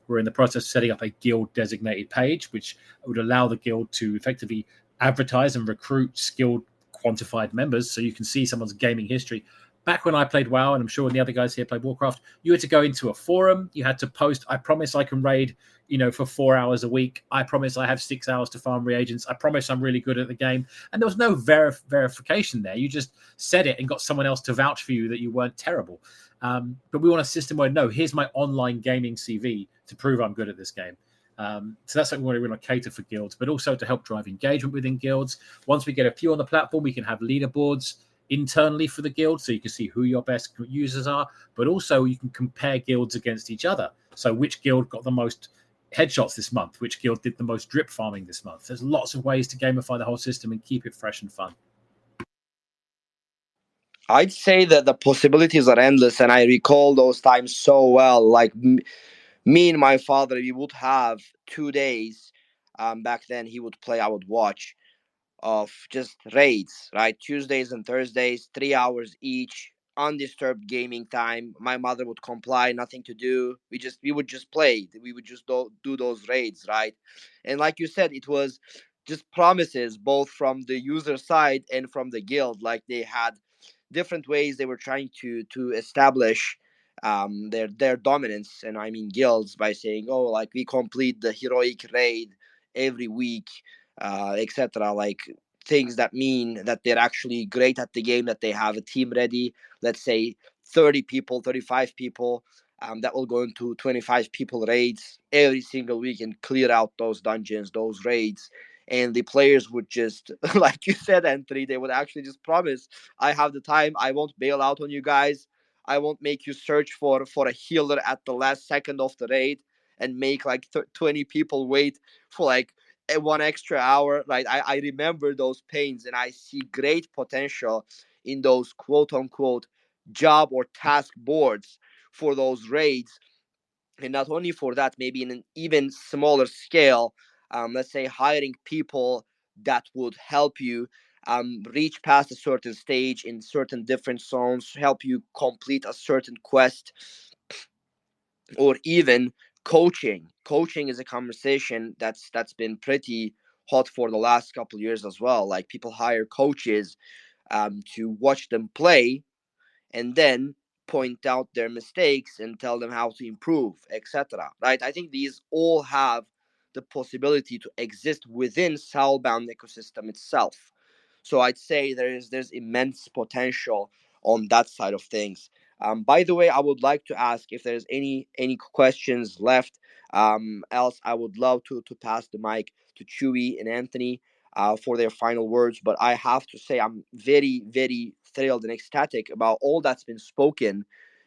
we're in the process of setting up a guild designated page, which would allow the guild to effectively advertise and recruit skilled quantified members, so you can see someone's gaming history. Back when I played WoW, and I'm sure the other guys here played Warcraft, you had to go into a forum. You had to post, I promise I can raid, for 4 hours a week. I promise I have 6 hours to farm reagents. I promise I'm really good at the game. And there was no verification there. You just said it and got someone else to vouch for you that you weren't terrible. But we want a system where, no, here's my online gaming CV to prove I'm good at this game. So that's something we want to cater for guilds, but also to help drive engagement within guilds. Once we get a few on the platform, we can have leaderboards internally for the guild, so you can see who your best users are, but also you can compare guilds against each other. So which guild got the most headshots this month, which guild did the most drip farming this month. There's lots of ways to gamify the whole system and keep it fresh and fun. I'd say that the possibilities are endless, and I recall those times so well. Like me and my father, we would have 2 days. Back then, he would play, I would watch, of just raids, right? Tuesdays and Thursdays, 3 hours each, undisturbed gaming time. My mother would comply, nothing to do. We would just play. We would just do those raids, right? And like you said, it was just promises both from the user side and from the guild. Like they had different ways they were trying to establish their dominance, and I mean guilds, by saying, oh, like we complete the heroic raid every week, etc. Like things that mean that they're actually great at the game, that they have a team ready. Let's say 30 people, 35 people. That will go into 25 people raids every single week and clear out those dungeons, those raids. And the players would just, like you said, Anthony, they would actually just promise, I have the time. I won't bail out on you guys. I won't make you search for a healer at the last second of the raid and make like 20 people wait for like 1 extra hour. Right? I remember those pains, and I see great potential in those quote unquote job or task boards for those raids. And not only for that, maybe in an even smaller scale, let's say hiring people that would help you reach past a certain stage in certain different zones, help you complete a certain quest, or even coaching. Coaching is a conversation that's been pretty hot for the last couple of years as well. Like people hire coaches to watch them play and then point out their mistakes and tell them how to improve, etc. Right? I think these all have the possibility to exist within Soulbound ecosystem itself. So I'd say there's immense potential on that side of things. By the way, I would like to ask if there's any questions left. Else, I would love to pass the mic to Chewy and Anthony for their final words. But I have to say, I'm very, very thrilled and ecstatic about all that's been spoken,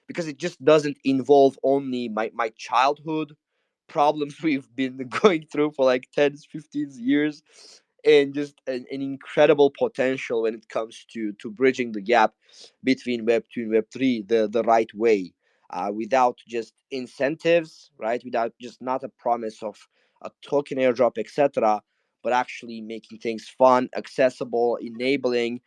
because it just doesn't involve only my childhood problems we've been going through for like 10, 15 years, and just an incredible potential when it comes to bridging the gap between Web 2 and Web 3 the right way, without just incentives, right? Without just not a promise of a token airdrop, etc., but actually making things fun, accessible, enabling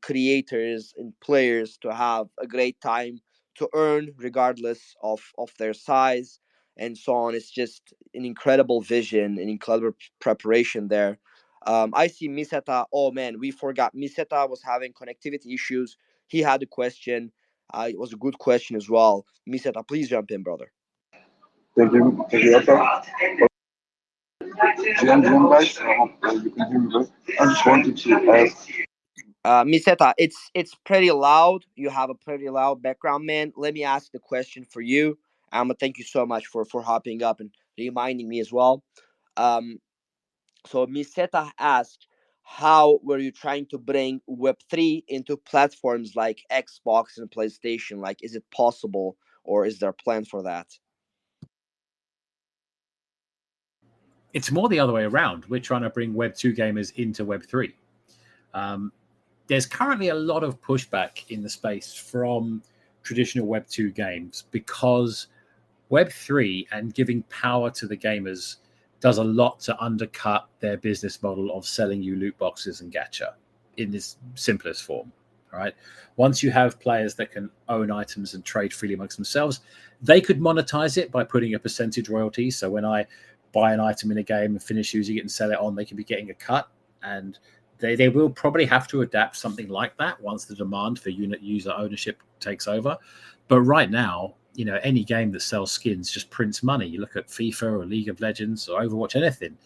creators and players to have a great time, to earn regardless of their size, and so on. It's just an incredible vision, an incredible preparation there. I see Miseta. Oh man, we forgot. Miseta was having connectivity issues. He had a question. It was a good question as well. Miseta, please jump in, brother. Thank you, Yata. GM guys, I hope you can hear me good. I just wanted to ask. Miseta, it's pretty loud. You have a pretty loud background, man. Let me ask the question for you. Thank you so much for hopping up and reminding me as well. Um, so Miseta asked, how were you trying to bring Web3 into platforms like Xbox and PlayStation? Like, is it possible, or is there a plan for that? It's more the other way around. We're trying to bring Web 2 gamers into Web 3. There's currently a lot of pushback in the space from traditional Web 2 games, because Web 3 and giving power to the gamers does a lot to undercut their business model of selling you loot boxes and gacha in this simplest form. Right? Once you have players that can own items and trade freely amongst themselves, they could monetize it by putting a percentage royalty. So when I buy an item in a game and finish using it and sell it on, they can be getting a cut. And they will probably have to adapt something like that once the demand for user ownership takes over. But right now, you know, any game that sells skins just prints money. You look at FIFA or League of Legends or Overwatch, anything.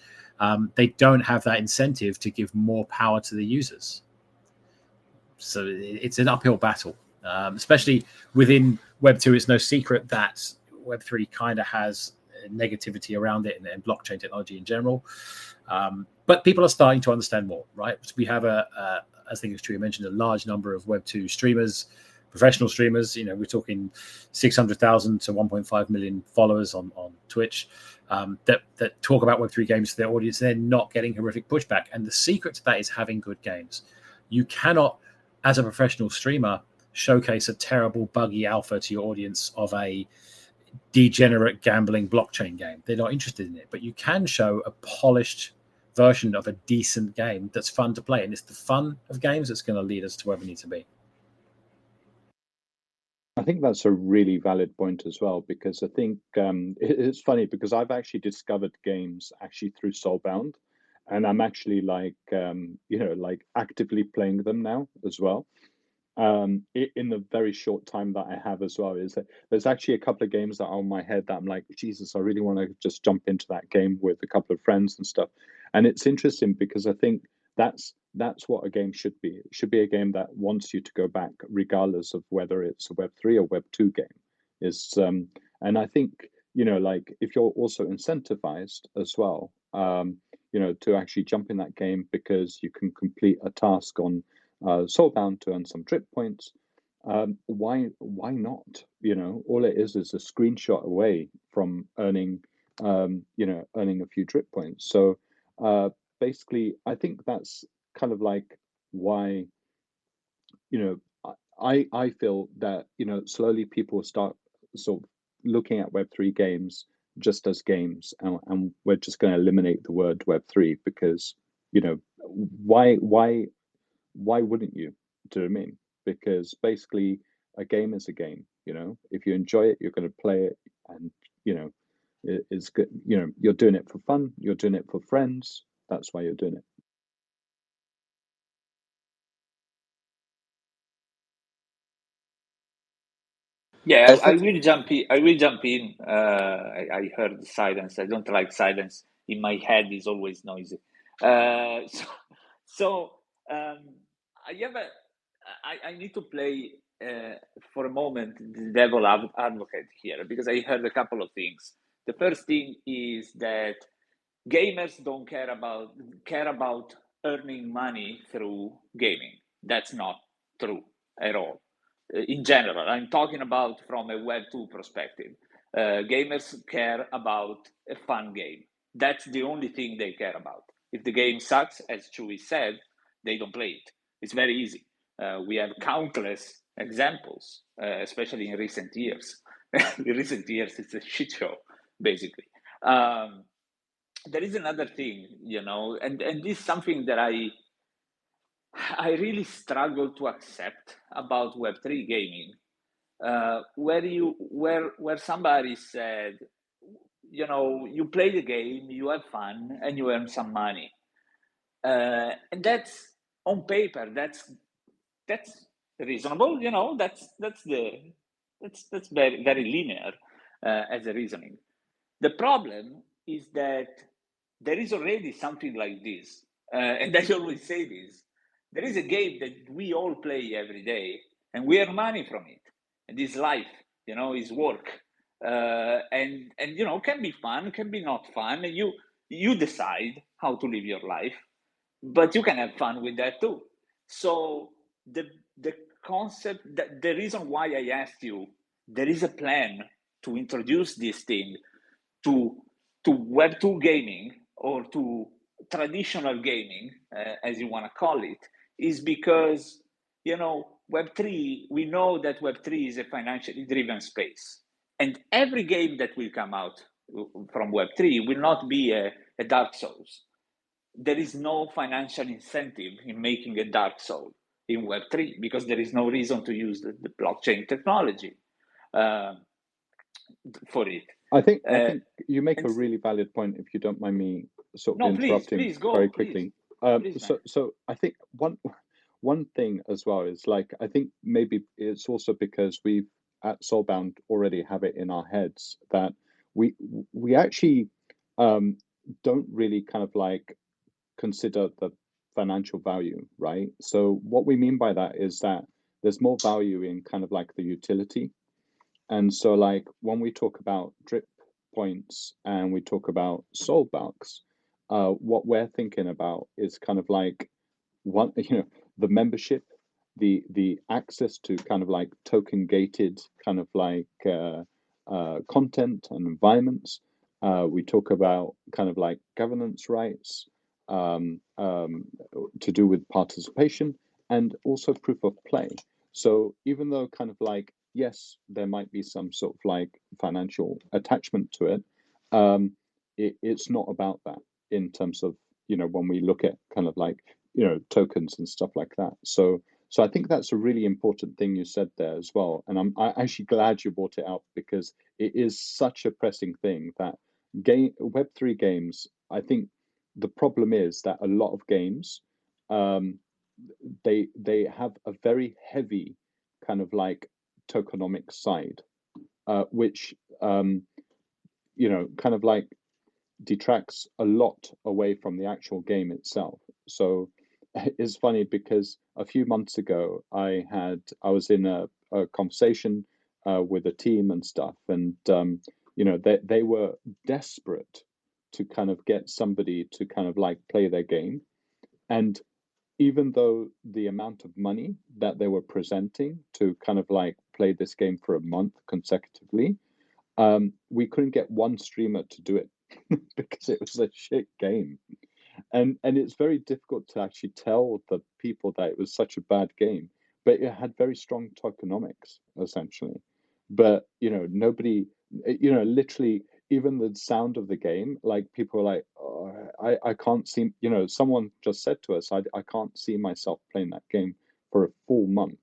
They don't have that incentive to give more power to the users. So it's an uphill battle, especially within Web 2. It's no secret that Web 3 kind of has negativity around it, and blockchain technology in general. But people are starting to understand more, right? We have as I think it's true, you mentioned, a large number of Web 2 streamers, professional streamers. You know, we're talking 600,000 to 1.5 million followers on Twitch that talk about Web3 games to their audience. They're not getting horrific pushback. And the secret to that is having good games. You cannot, as a professional streamer, showcase a terrible buggy alpha to your audience of a degenerate gambling blockchain game. They're not interested in it, but you can show a polished version of a decent game that's fun to play, and it's the fun of games that's going to lead us to where we need to be. I think that's a really valid point as well, because I think it's funny because I've actually discovered games actually through Soulbound, and I'm actually like like actively playing them now as well. In the very short time that I have as well, is that there's actually a couple of games that are on my head that I'm like, Jesus, I really want to just jump into that game with a couple of friends and stuff. And it's interesting because I think that's what a game should be. It should be a game that wants you to go back, regardless of whether it's a Web3 or Web2 game. And I think like if you're also incentivized as well, to actually jump in that game because you can complete a task on Soulbound to earn some drip points. Why not? All it is a screenshot away from earning a few drip points. So basically, I think that's kind of like why I feel that slowly people start sort of looking at Web3 games just as games, and we're just going to eliminate the word Web3 because why wouldn't you? Do you know what I mean? Because basically, a game is a game. If you enjoy it, you're going to play it, and it's good. You're doing it for fun. You're doing it for friends. That's why you're doing it. Yeah, I will jump in. I heard the silence. I don't like silence. In my head is always noisy. I need to play for a moment the devil advocate here, because I heard a couple of things. The first thing is that gamers don't care about earning money through gaming. That's not true at all. In general, I'm talking about from a Web2 perspective. Gamers care about a fun game. That's the only thing they care about. If the game sucks, as Chewy said, they don't play it. It's very easy. We have countless examples, especially in recent years. In recent years, it's a shit show, basically. There is another thing, and this is something that I really struggle to accept about Web3 gaming, where somebody said, you play the game, you have fun, and you earn some money, and that's on paper, that's reasonable, that's very very linear as a reasoning. The problem is that there is already something like this, and I always say this. There is a game that we all play every day, and we earn money from it. And this life, is work, and can be fun, can be not fun. You decide how to live your life, but you can have fun with that too. So the concept, the reason why I asked you, there is a plan to introduce this thing to Web2 gaming, or to traditional gaming, as you want to call it, is because, Web3, we know that Web3 is a financially driven space. And every game that will come out from Web3 will not be a Dark Souls. There is no financial incentive in making a Dark Soul in Web3 because there is no reason to use the blockchain technology for it. I think you make a really valid point, if you don't mind me sort of interrupting please go, very quickly. Please, so I think one thing as well is, like, I think maybe it's also because we at Soulbound already have it in our heads that we actually don't really kind of like consider the financial value, right? So what we mean by that is that there's more value in kind of like the utility. And so, like, when we talk about drip points and we talk about soul bucks, what we're thinking about is kind of like the membership, the access to kind of like token gated kind of like content and environments. We talk about kind of like governance rights to do with participation, and also proof of play. So even though kind of like, yes, there might be some sort of like financial attachment to it, it's not about that in terms of, when we look at kind of like, tokens and stuff like that. So I think that's a really important thing you said there as well. And I'm actually glad you brought it up, because it is such a pressing thing that Web3 games, I think the problem is that a lot of games, they have a very heavy kind of like tokenomic side, which kind of like detracts a lot away from the actual game itself. So it's funny because a few months ago I was in a conversation with a team and stuff, and they were desperate to kind of get somebody to kind of like play their game. And even though the amount of money that they were presenting to kind of like play this game for a month consecutively, we couldn't get one streamer to do it because it was a shit game. And it's very difficult to actually tell the people that it was such a bad game, but it had very strong tokenomics essentially. But nobody, literally, even the sound of the game, like people are like, oh, I can't see, someone just said to us, I can't see myself playing that game for a full month,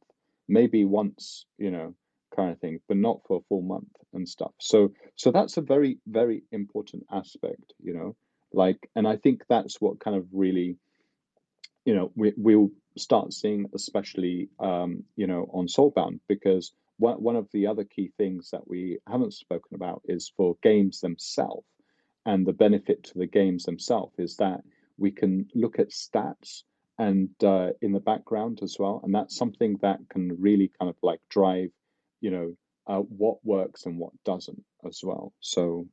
maybe once, kind of thing, but not for a full month and stuff. So that's a very, very important aspect, like, and I think that's what kind of really, we'll start seeing, especially, on Soulbound, because one of the other key things that we haven't spoken about is for games themselves, and the benefit to the games themselves is that we can look at stats and in the background as well, and that's something that can really kind of like drive, what works and what doesn't as well. So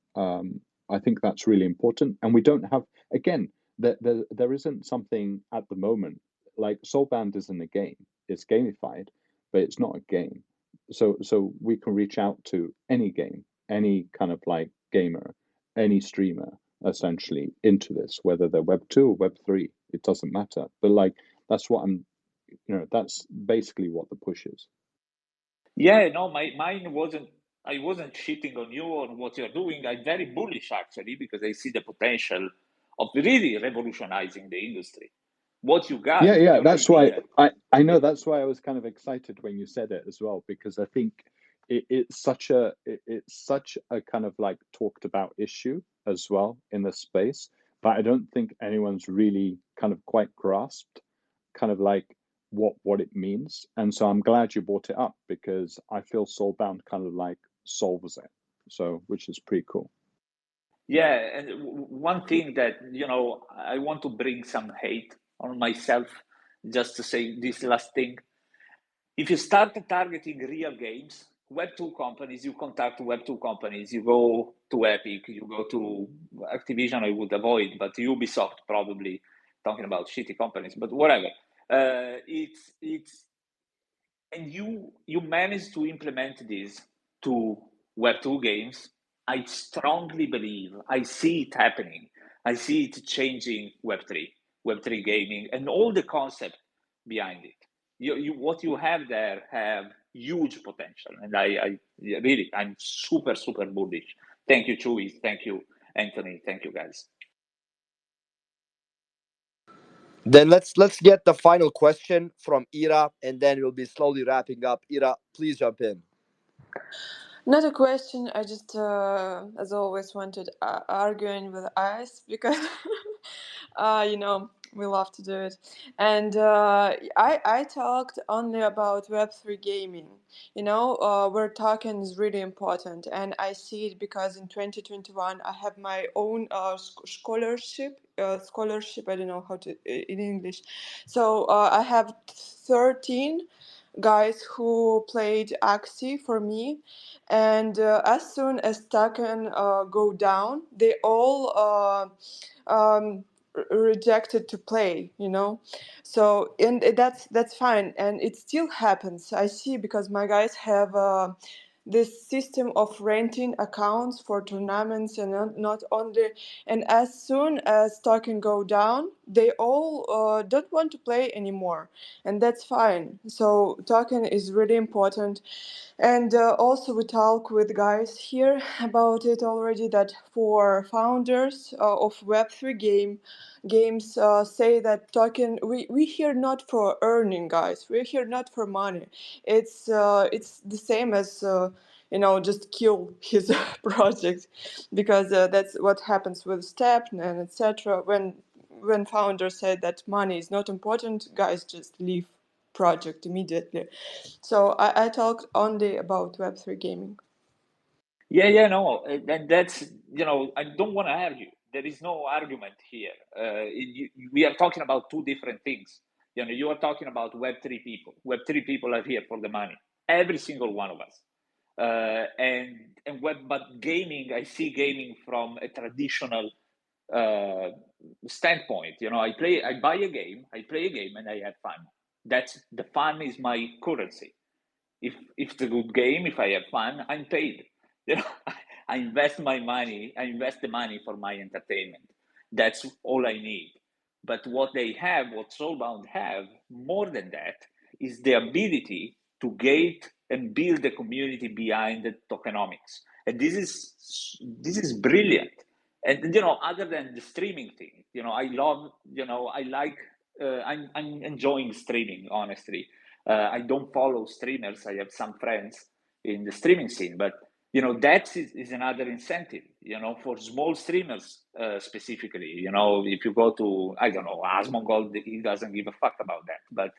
I think that's really important, and we don't have, again, there isn't something at the moment like Soulbound isn't a game. It's gamified, but it's not a game. So we can reach out to any game, any kind of like gamer, any streamer, essentially, into this, whether they're Web2 or Web3, it doesn't matter. But like that's what that's basically what the push is. Yeah, no, mine wasn't. I wasn't cheating on you on what you're doing. I'm very bullish actually, because I see the potential of really revolutionizing the industry. What you got, Yeah, your that's why idea. I know, that's why I was kind of excited when you said it as well, because I think it's such a kind of like talked about issue as well in this space, but I don't think anyone's really kind of quite grasped kind of like what it means. And so I'm glad you brought it up, because I feel Soulbound kind of like solves it. So, which is pretty cool. Yeah, and one thing that, I want to bring some hate on myself, just to say this last thing. If you start targeting real games, Web2 companies, you contact Web2 companies, you go to Epic, you go to Activision, I would avoid, but Ubisoft probably, talking about shitty companies, but whatever. And you manage to implement this to Web2 games. I strongly believe, I see it happening. I see it changing Web3 gaming, and all the concept behind it. What you have there have huge potential, and I really, I'm super, super bullish. Thank you, Chewy. Thank you, Anthony. Thank you, guys. Then let's get the final question from Ira, and then we'll be slowly wrapping up. Ira, please jump in. Not a question. I just, as always, wanted arguing with Ice because, we love to do it. And I talked only about Web3 gaming. Where token is really important, and I see it because in 2021 I have my own scholarship. I don't know how to in English. So I have 13 guys who played Axie for me, and as soon as token go down, they all rejected to play. So, and that's fine, and it still happens. I see, because my guys have this system of renting accounts for tournaments, and not only. And as soon as token go down, they all don't want to play anymore, and that's fine. So talking is really important. And also we talk with guys here about it already, that for founders of Web3 games say that talking, we here not for earning, guys. We're here not for money. It's the same as just kill his project, because that's what happens with Stepn and etc. When founders say that money is not important, guys just leave project immediately. So I talked only about Web3 gaming. Yeah, no, and that's, I don't want to argue. There is no argument here. We are talking about two different things. You are talking about Web3 people. Web3 people are here for the money. Every single one of us. But gaming, I see gaming from a traditional standpoint. I buy a game, I play a game, and I have fun. That's the fun is my currency. If it's a good game, if I have fun, I'm paid. I invest my money. I invest the money for my entertainment. That's all I need. But what Soulbound have more than that is the ability to gate and build the community behind the tokenomics. And this is brilliant. And other than the streaming thing, I'm enjoying streaming, honestly. I don't follow streamers. I have some friends in the streaming scene, but that is another incentive, for small streamers specifically. If you go to, I don't know, Asmongold, he doesn't give a fuck about that. But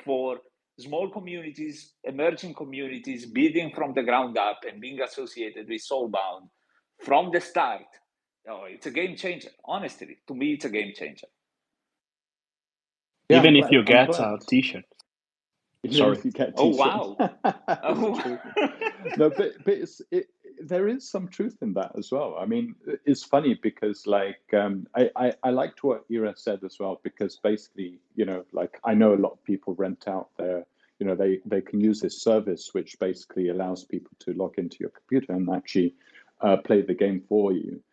for small communities, emerging communities, building from the ground up and being associated with Soulbound from the start, it's a game changer. Honestly, to me, it's a game changer. Even if you get a t-shirt. Even if you get Oh, t-shirt. wow. No, but there is some truth in that as well. I mean, it's funny because I liked what Ira said as well, because basically, I know a lot of people rent out their, they can use this service which basically allows people to log into your computer and actually play the game for you.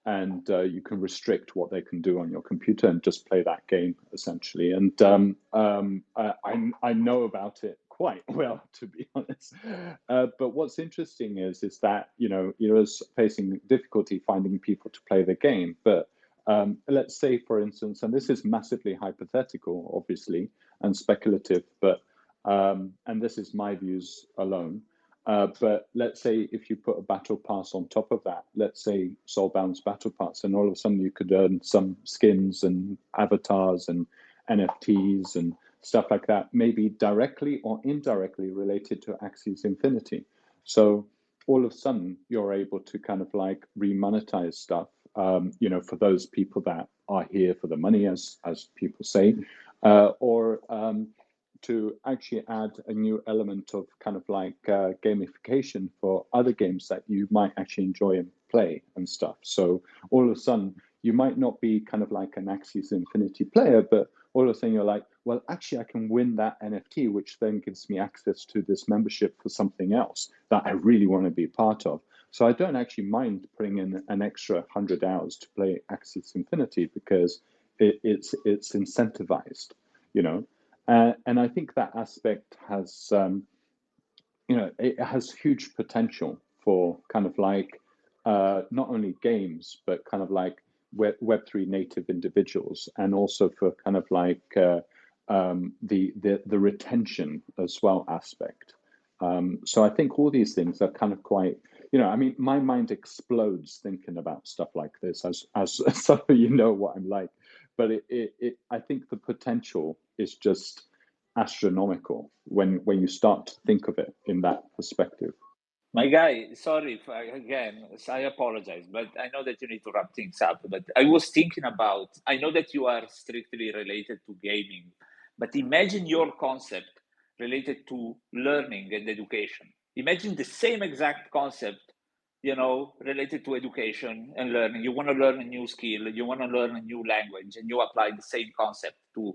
And you can restrict what they can do on your computer and just play that game essentially. And I know about it quite well, to be honest. But what's interesting is that you're facing difficulty finding people to play the game. But let's say, for instance, and this is massively hypothetical, obviously, and speculative, but and this is my views alone. But let's say if you put a battle pass on top of that, let's say Soulbound's battle pass, and all of a sudden you could earn some skins and avatars and NFTs and stuff like that, maybe directly or indirectly related to Axie Infinity. So all of a sudden you're able to kind of like remonetize stuff, for those people that are here for the money, as people say, or to actually add a new element of kind of like gamification for other games that you might actually enjoy and play and stuff. So all of a sudden, you might not be kind of like an Axie Infinity player, but all of a sudden you're like, well, actually I can win that NFT, which then gives me access to this membership for something else that I really want to be part of. So I don't actually mind putting in an extra 100 hours to play Axie Infinity because it's incentivized, and I think that aspect has, it has huge potential for kind of like not only games, but kind of like Web3 native individuals, and also for kind of like the retention as well aspect. So I think all these things are kind of quite, I mean, my mind explodes thinking about stuff like this, as some of you know what I'm like. But I think the potential is just astronomical when you start to think of it in that perspective. My guy, sorry I apologize, but I know that you need to wrap things up. But I was thinking about, I know that you are strictly related to gaming, but imagine your concept related to learning and education. Imagine the same exact concept, related to education and learning. You want to learn a new skill, you want to learn a new language, and you apply the same concept to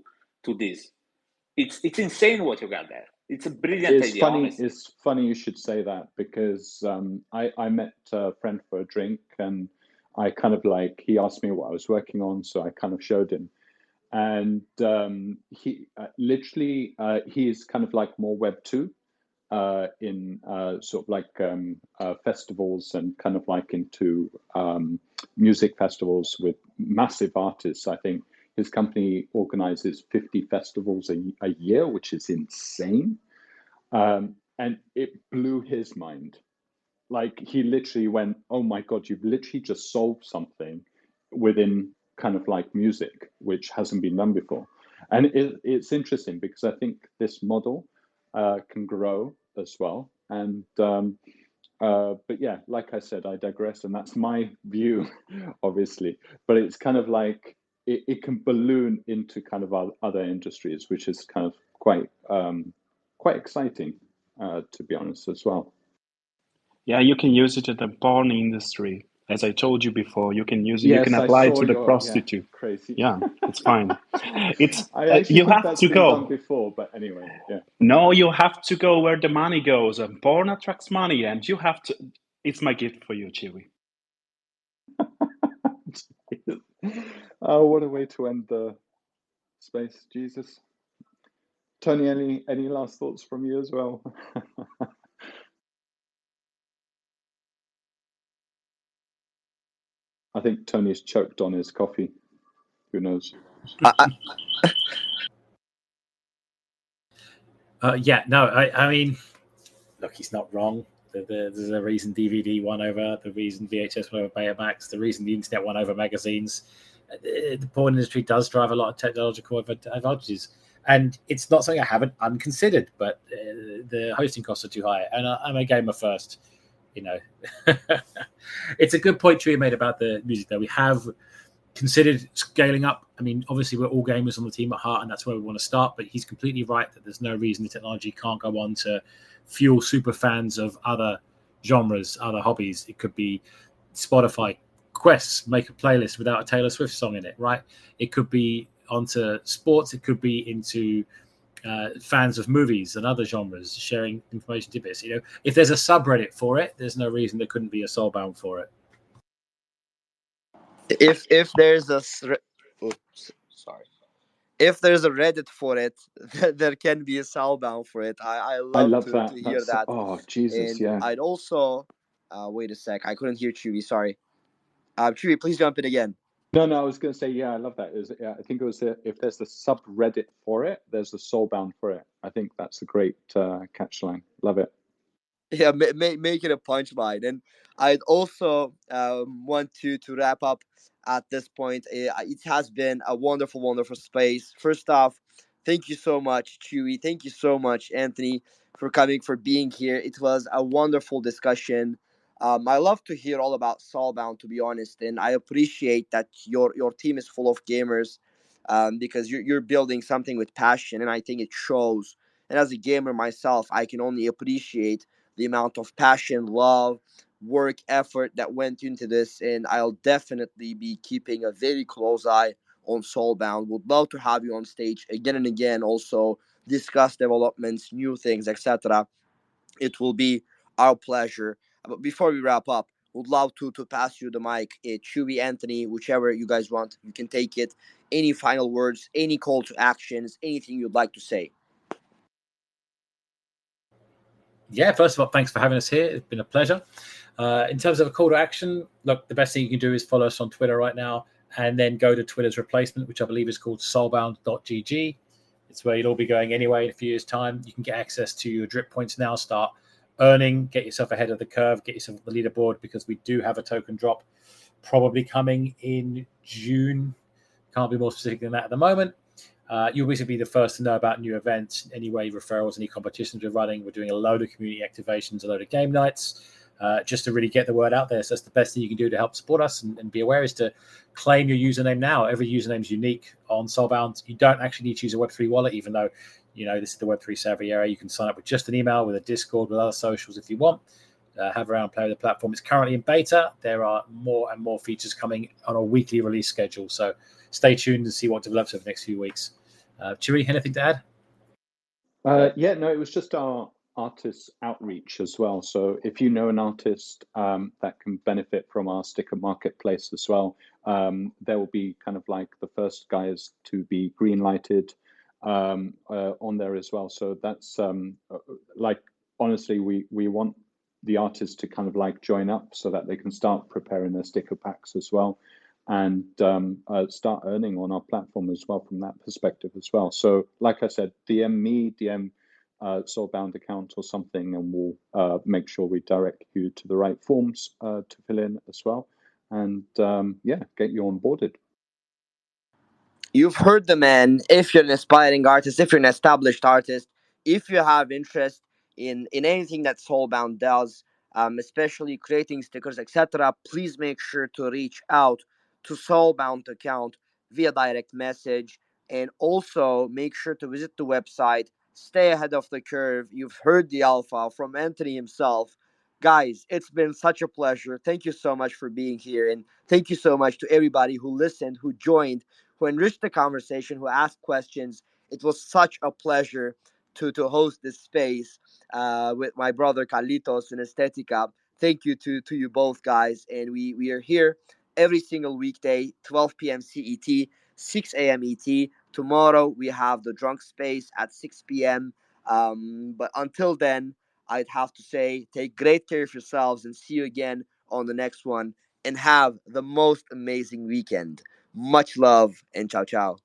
this. It's insane what you got there. It's a brilliant idea. Honestly. It's funny you should say that, because I met a friend for a drink, and I kind of like, he asked me what I was working on, so I kind of showed him. And he literally, he is kind of like more Web 2 in sort of like festivals and kind of like into music festivals with massive artists. I think his company organizes 50 festivals a year, which is insane. And it blew his mind. Like, he literally went, oh my God, you've literally just solved something within kind of like music, which hasn't been done before. And it's interesting because I think this model can grow as well. And but yeah, like I said, I digress, and that's my view, obviously. But it's kind of like it can balloon into kind of other industries, which is kind of quite exciting, to be honest, as well. Yeah, you can use it in the porn industry. As I told you before, you can use it. You Yes, can I apply it saw to the your prostitute. crazy. Yeah, it's fine. It's I actually you think have that's to been done go. before, but anyway, yeah. No, you have to go where the money goes, and porn attracts money, and you have to. It's my gift for you, Chewy. Oh, what a way to end the space, Jesus. Tony, any last thoughts from you as well? I think Tony's choked on his coffee. Who knows? Yeah, no, I mean, look, he's not wrong. There's a reason DVD won over, the reason VHS won over Betamax, the reason the internet won over magazines. The porn industry does drive a lot of technological advantages, and it's not something I haven't unconsidered. But the hosting costs are too high, and I'm a gamer first. You know, it's a good point Chewy made about the music. Though we have considered scaling up. I mean, obviously we're all gamers on the team at heart, and that's where we want to start. But he's completely right that there's no reason the technology can't go on to fuel super fans of other genres, other hobbies. It could be Spotify quests, make a playlist without a Taylor Swift song in it, right? It could be onto sports. It could be into fans of movies and other genres sharing information tidbits. You know, if there's a subreddit for it, there's no reason there couldn't be a Soulbound for it. If there's a if there's a Reddit for it, there can be a Soulbound for it. I love that. to hear that. Oh, Jesus, And yeah. I'd also wait a sec. I couldn't hear Chewy. Sorry. Chewy, please jump in again. No, I was going to say, yeah, I love that. I think it was if there's a subreddit for it, there's a Soulbound for it. I think that's a great catchline. Love it. Yeah, make it a punchline. And I'd also want to wrap up at this point. It has been a wonderful, wonderful space. First off, thank you so much, Chewy. Thank you so much, Anthony, for coming, for being here. It was a wonderful discussion. I love to hear all about Soulbound, to be honest, and I appreciate that your team is full of gamers, because you're building something with passion, and I think it shows. And as a gamer myself, I can only appreciate the amount of passion, love, work, effort that went into this, and I'll definitely be keeping a very close eye on Soulbound. Would love to have you on stage again and again, also discuss developments, new things, etc. It will be our pleasure. But before we wrap up, would love to pass you the mic. Chewy, Anthony, whichever you guys want, you can take it. Any final words, any call to actions, anything you'd like to say? Yeah, first of all, thanks for having us here. It's been a pleasure. In terms of a call to action, look, the best thing you can do is follow us on Twitter right now, and then go to Twitter's replacement, which I believe is called soulbound.gg. It's where you'll all be going anyway in a few years' time. You can get access to your drip points now, start earning, get yourself ahead of the curve, get yourself the leaderboard, because we do have a token drop probably coming in June. Can't be more specific than that at the moment. You'll basically be the first to know about new events, any way referrals, any competitions we're running. We're doing a load of community activations, a load of game nights, just to really get the word out there. So that's the best thing you can do to help support us, and be aware is to claim your username now. Every username is unique on Soulbound. You don't actually need to use a Web3 wallet, even though, you know, this is the Web3 savvy area. You can sign up with just an email, with a Discord, with other socials if you want. Have around, play with the platform. It's currently in beta. There are more and more features coming on a weekly release schedule. So stay tuned and see what develops over the next few weeks. Chewy, anything to add? Yeah, no, it was just our artist outreach as well. So if you know an artist that can benefit from our sticker marketplace as well, there will be kind of like the first guys to be green lighted on there as well. So that's like, honestly, we want the artists to kind of like join up so that they can start preparing their sticker packs as well, and start earning on our platform as well from that perspective as well. So like I said, DM me, DM Soulbound account or something, and we'll make sure we direct you to the right forms to fill in as well, and yeah, get you onboarded. You've heard the man. If you're an aspiring artist, if you're an established artist, if you have interest in anything that Soulbound does, especially creating stickers, etc., please make sure to reach out to Soulbound account via direct message, and also make sure to visit the website. Stay ahead of the curve. You've heard the alpha from Anthony himself. Guys, it's been such a pleasure. Thank you so much for being here, and thank you so much to everybody who listened, who joined, who enriched the conversation, who asked questions. It was such a pleasure to host this space with my brother Carlitos and Estetica. Thank you to you both, guys. And we are here every single weekday, 12 p.m. CET, 6 a.m. ET. Tomorrow we have the drunk space at 6 p.m. But until then, I'd have to say, take great care of yourselves and see you again on the next one. And have the most amazing weekend. Much love and ciao ciao.